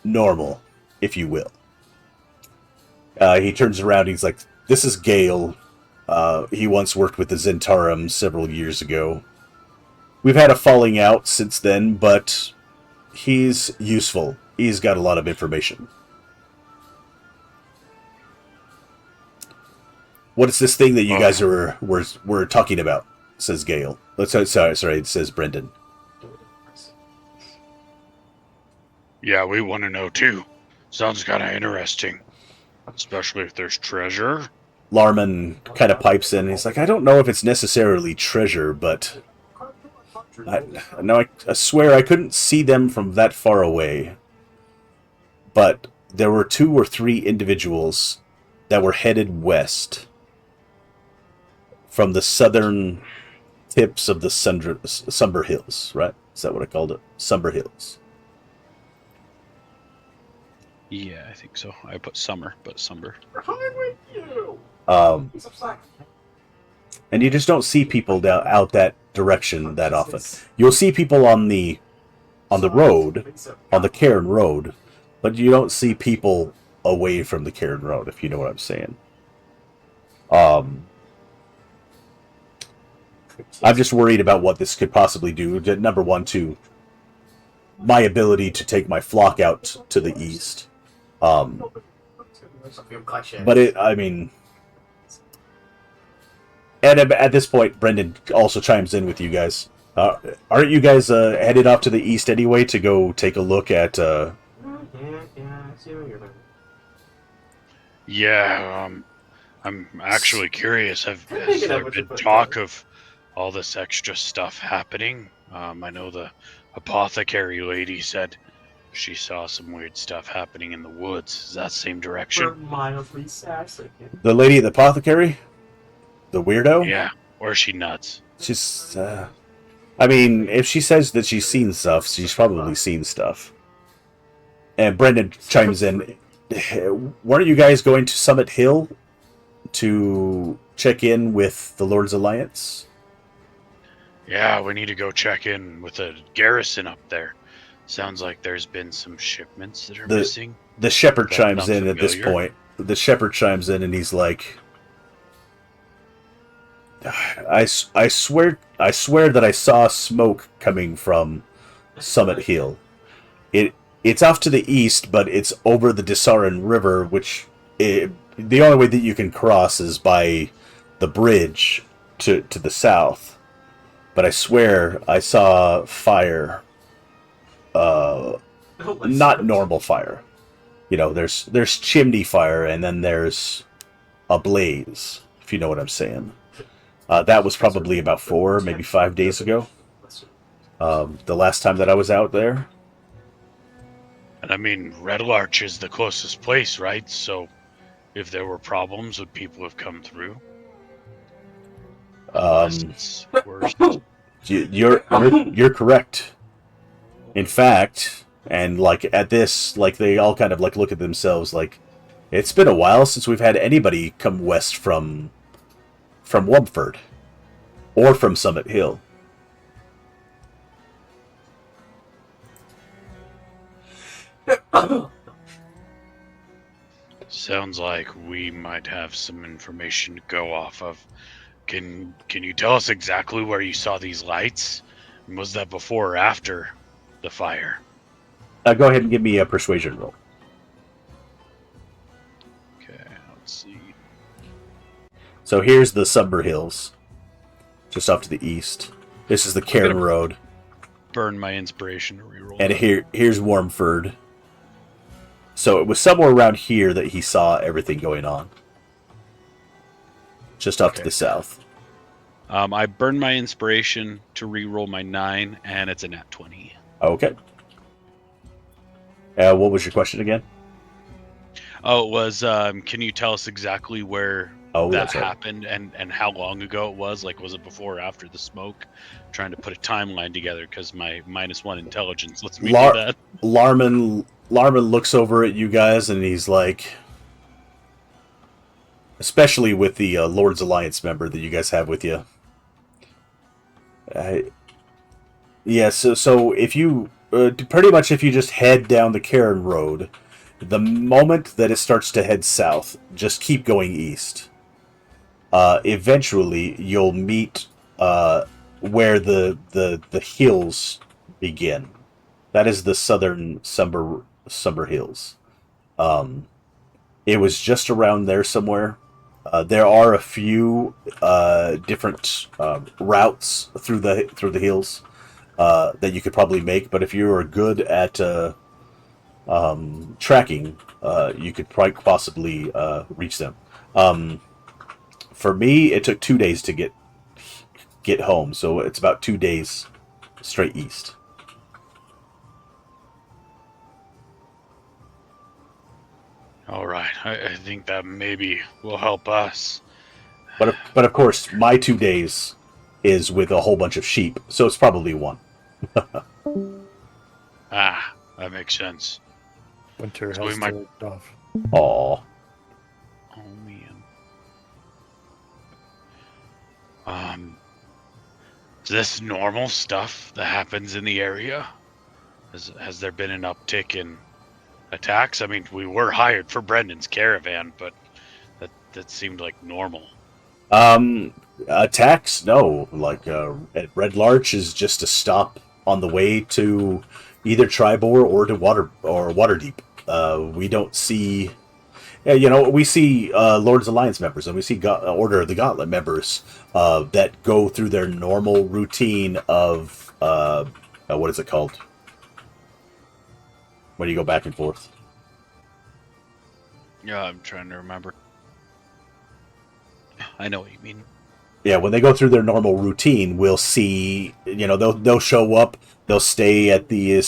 normal, if you will. He turns around, he's like, this is Gale. He once worked with the Zhentarim several years ago. We've had a falling out since then, but he's useful. He's got a lot of information. What is this thing that you guys were talking about? Says Gale. Sorry, it says Brendan. Yeah, we want to know too. Sounds kind of interesting. Especially if there's treasure. Larman kind of pipes in. He's like, I don't know if it's necessarily treasure, but I swear I couldn't see them from that far away. But there were 2 or 3 individuals that were headed west from the southern tips of the Sumber Hills, right? Is that what I called it? Sumber Hills. Yeah, I think so. I put summer, but Sumber. And you just don't see people out that direction that often. You'll see people on the road, on the Cairn Road, but you don't see people away from the Cairn Road, if you know what I'm saying. I'm just worried about what this could possibly do. Number one, to my ability to take my flock out to the east. But and at this point, Brendan also chimes in with you guys. Aren't you guys headed off to the east anyway to go take a look at? Yeah, I'm actually curious. Has there been talk of all this extra stuff happening? I know the apothecary lady said she saw some weird stuff happening in the woods. Is that same direction? The lady at the apothecary? The weirdo? Yeah. Or is she nuts? She's, if she says that she's seen stuff, she's probably seen stuff. And Brendan chimes in. Weren't you guys going to Summit Hill to check in with the Lord's Alliance? Yeah, we need to go check in with the garrison up there. Sounds like there's been some shipments that are missing. The shepherd chimes in at this point. The shepherd chimes in and he's like, I swear that I saw smoke coming from Summit Hill. It's off to the east, but it's over the Zhentarim River, which the only way that you can cross is by the bridge to the south. But I swear I saw fire. Not normal fire. You know, there's chimney fire, and then there's a blaze, if you know what I'm saying. That was probably about 4, maybe 5 days ago. The last time that I was out there. And I mean, Red Larch is the closest place, right? So if there were problems, would people have come through? It's worse. You're correct. In fact, and like at this, like they all kind of like look at themselves like, it's been a while since we've had anybody come west from Wumford or from Summit Hill. Sounds like we might have some information to go off of. Can you tell us exactly where you saw these lights? And was that before or after the fire? Go ahead and give me a persuasion roll. Okay, let's see. So here's the Sumber Hills, just off to the east. This is the Cairn Road. Burn my inspiration to reroll. And here's Wormford. So it was somewhere around here that he saw everything going on. Just off to the south. I burned my inspiration to reroll my 9, and it's a nat 20. Okay. What was your question again? Oh, it was, can you tell us exactly where that that's right. happened and how long ago it was? Like, was it before or after the smoke? Trying to put a timeline together because my -1 intelligence lets me do that. Larman looks over at you guys and he's like, especially with the Lord's Alliance member that you guys have with you. So if you pretty much if you just head down the Cairn Road, the moment that it starts to head south, just keep going east. Eventually, you'll meet where the hills begin. That is the southern Sumber Hills. It was just around there somewhere. There are a few different routes through the hills that you could probably make, but if you are good at tracking, you could possibly reach them. For me, it took 2 days to get home, so it's about 2 days straight east. All right, I think that maybe will help us. But of course, my 2 days is with a whole bunch of sheep, so it's probably 1. That makes sense. Winter So has we might- to off. Aww. Oh man. Is this normal stuff that happens in the area? Has there been an uptick in attacks? I mean, we were hired for Brendan's caravan, but that seemed like normal. Attacks? No. Like, at Red Larch is just a stop on the way to either Tribor or to Waterdeep. We don't see... we see Lord's Alliance members, and we see Order of the Gauntlet members that go through their normal routine of... what is it called? When you go back and forth. Yeah, I'm trying to remember. I know what you mean. Yeah, when they go through their normal routine, we'll see. They'll show up. They'll stay at the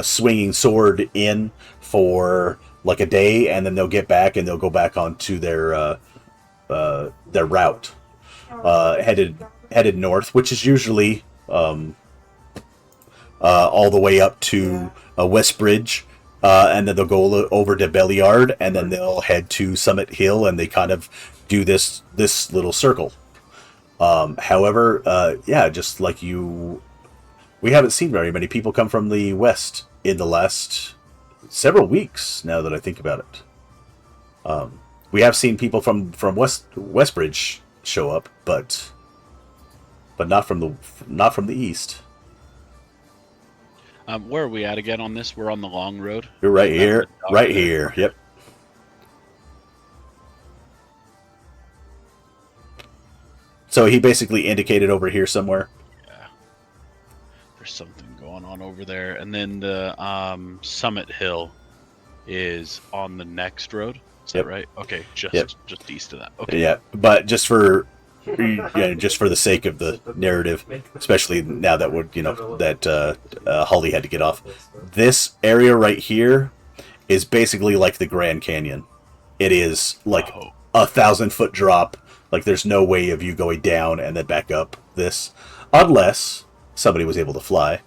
Swinging Sword Inn for like a day, and then they'll get back and they'll go back onto their route, headed north, which is usually all the way up to Westbridge. And then they'll go over to Belliard, and then they'll head to Summit Hill, and they kind of do this little circle. However, just like you, we haven't seen very many people come from the west in the last several weeks. Now that I think about it, we have seen people from Westbridge show up, but not from the east. Where are we at again on this? We're on the long road. You're right here. Right here. Yep. So he basically indicated over here somewhere. Yeah. There's something going on over there. And then the Summit Hill is on the next road. Is that right? Okay, just east of that. Okay. Yeah, but just for the sake of the narrative, especially now that Holly had to get off. This area right here is basically like the Grand Canyon. It is like 1,000-foot drop. Like there's no way of you going down and then back up this, unless somebody was able to fly.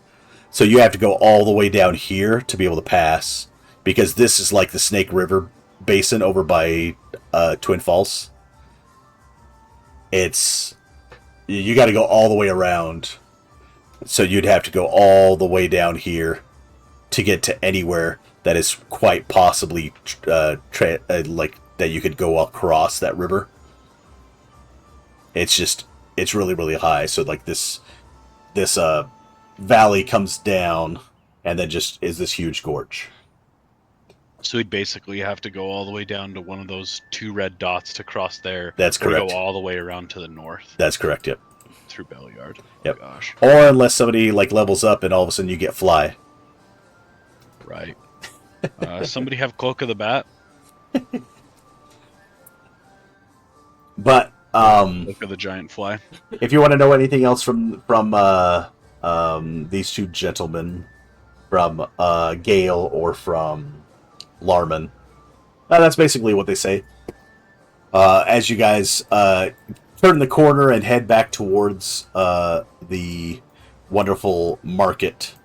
So you have to go all the way down here to be able to pass, because this is like the Snake River Basin over by Twin Falls. You got to go all the way around, so you'd have to go all the way down here to get to anywhere that is quite possibly like that you could go across that river. it's really, really high. So like this valley comes down and then just is this huge gorge. So we'd basically have to go all the way down to one of those 2 red dots to cross there. That's or correct. Go all the way around to the north That's correct. Yep. through Bellyard. Oh, Yep. gosh. Or unless somebody like levels up and all of a sudden you get fly. Right. Somebody have Cloak of the Bat? But Cloak of the Giant Fly? if you want to know anything else from these two gentlemen, from Gale or from Larman, that's basically what they say. As you guys turn the corner and head back towards the wonderful market,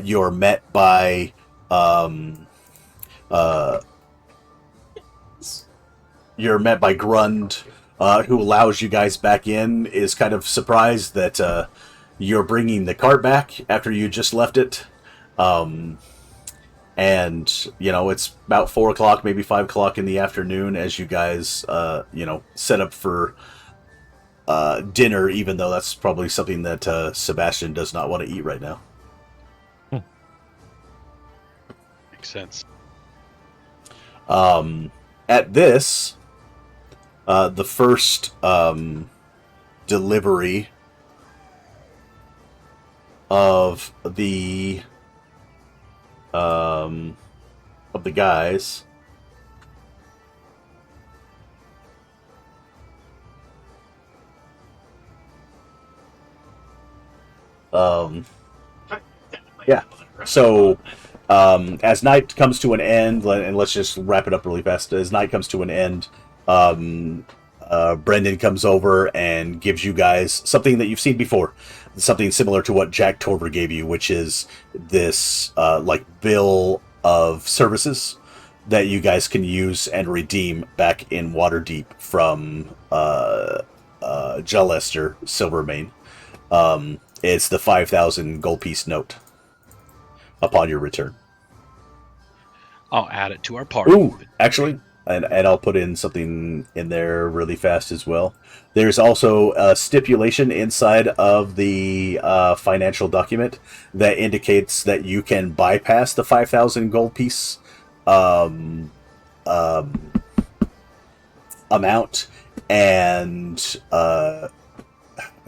you're met by Grund, who allows you guys back in. Is kind of surprised that you're bringing the cart back after you just left it. And, you know, it's about 4 o'clock, maybe 5 o'clock in the afternoon as you guys, set up for dinner, even though that's probably something that Sebastian does not want to eat right now. Makes sense. At this, the first delivery of the guys yeah. So as night comes to an end, and let's just wrap it up really fast. As night comes to an end, Brendan comes over and gives you guys something that you've seen before, something similar to what Jack Torver gave you, which is this like bill of services that you guys can use and redeem back in Waterdeep from Jalester Silvermane. It's the 5,000 gold piece note upon your return. I'll add it to our party. Ooh, actually, and I'll put in something in there really fast as well. There's also a stipulation inside of the financial document that indicates that you can bypass the 5,000 gold piece amount, and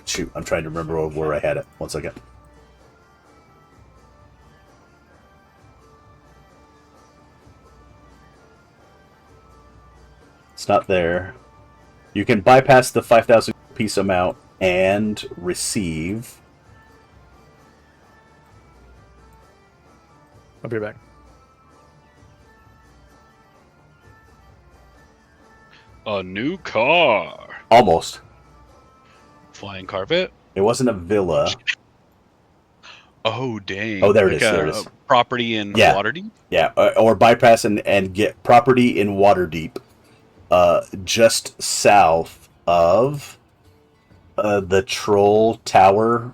shoot, I'm trying to remember where I had it. 1 second. It's not there. You can bypass the 5,000 piece amount and receive. I'll be back. A new car. Almost. Flying carpet. It wasn't a villa. Oh, dang. Oh, there it is. There it is. Property in Yeah. Waterdeep? Yeah, or bypass and get property in Waterdeep, just south of the Troll Tower,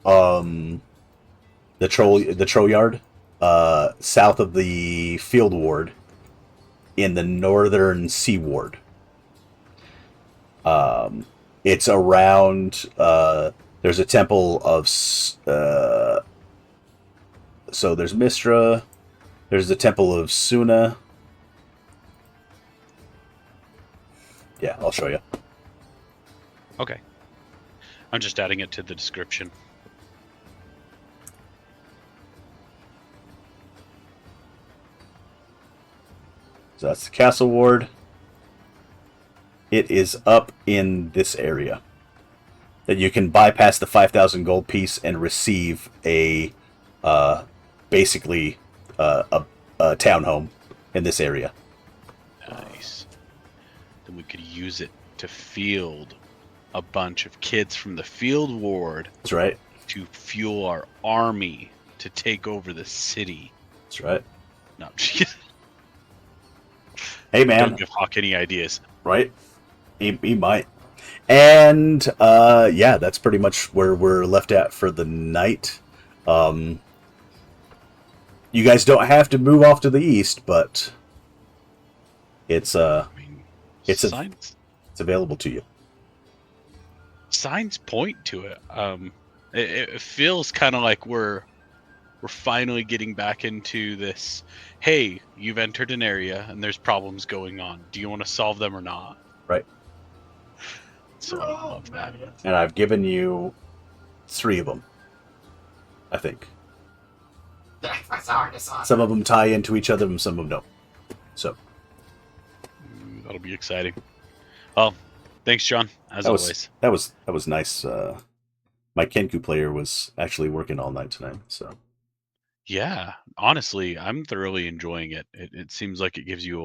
the Troll Yard, south of the Field Ward, in the Northern Sea Ward. It's around. There's a temple of. So there's Mistra. There's the temple of Suna. Yeah, I'll show you. Okay. I'm just adding it to the description. So that's the Castle Ward. It is up in this area. That you can bypass the 5,000 gold piece and receive a, basically, a townhome in this area. Nice. Then we could use it to field a bunch of kids from the field ward. That's right. To fuel our army to take over the city. That's right. No, just kidding. Hey, man. Don't give Hawk any ideas. Right? He might. And, yeah, that's pretty much where we're left at for the night. You guys don't have to move off to the east, but it's I mean, it's science. it's available to you. signs point to it. It feels kind of like we're finally getting back into this. Hey, you've entered an area and there's problems going on. Do you want to solve them or not? Right. So I love that. And I've given you 3 of them, I think. That's hard to solve. Some of them tie into each other, and some of them don't. So That'll be exciting. Well, thanks, John. As always. that was nice. My Kenku player was actually working all night tonight, so Yeah, honestly, I'm thoroughly enjoying it. It seems like it gives you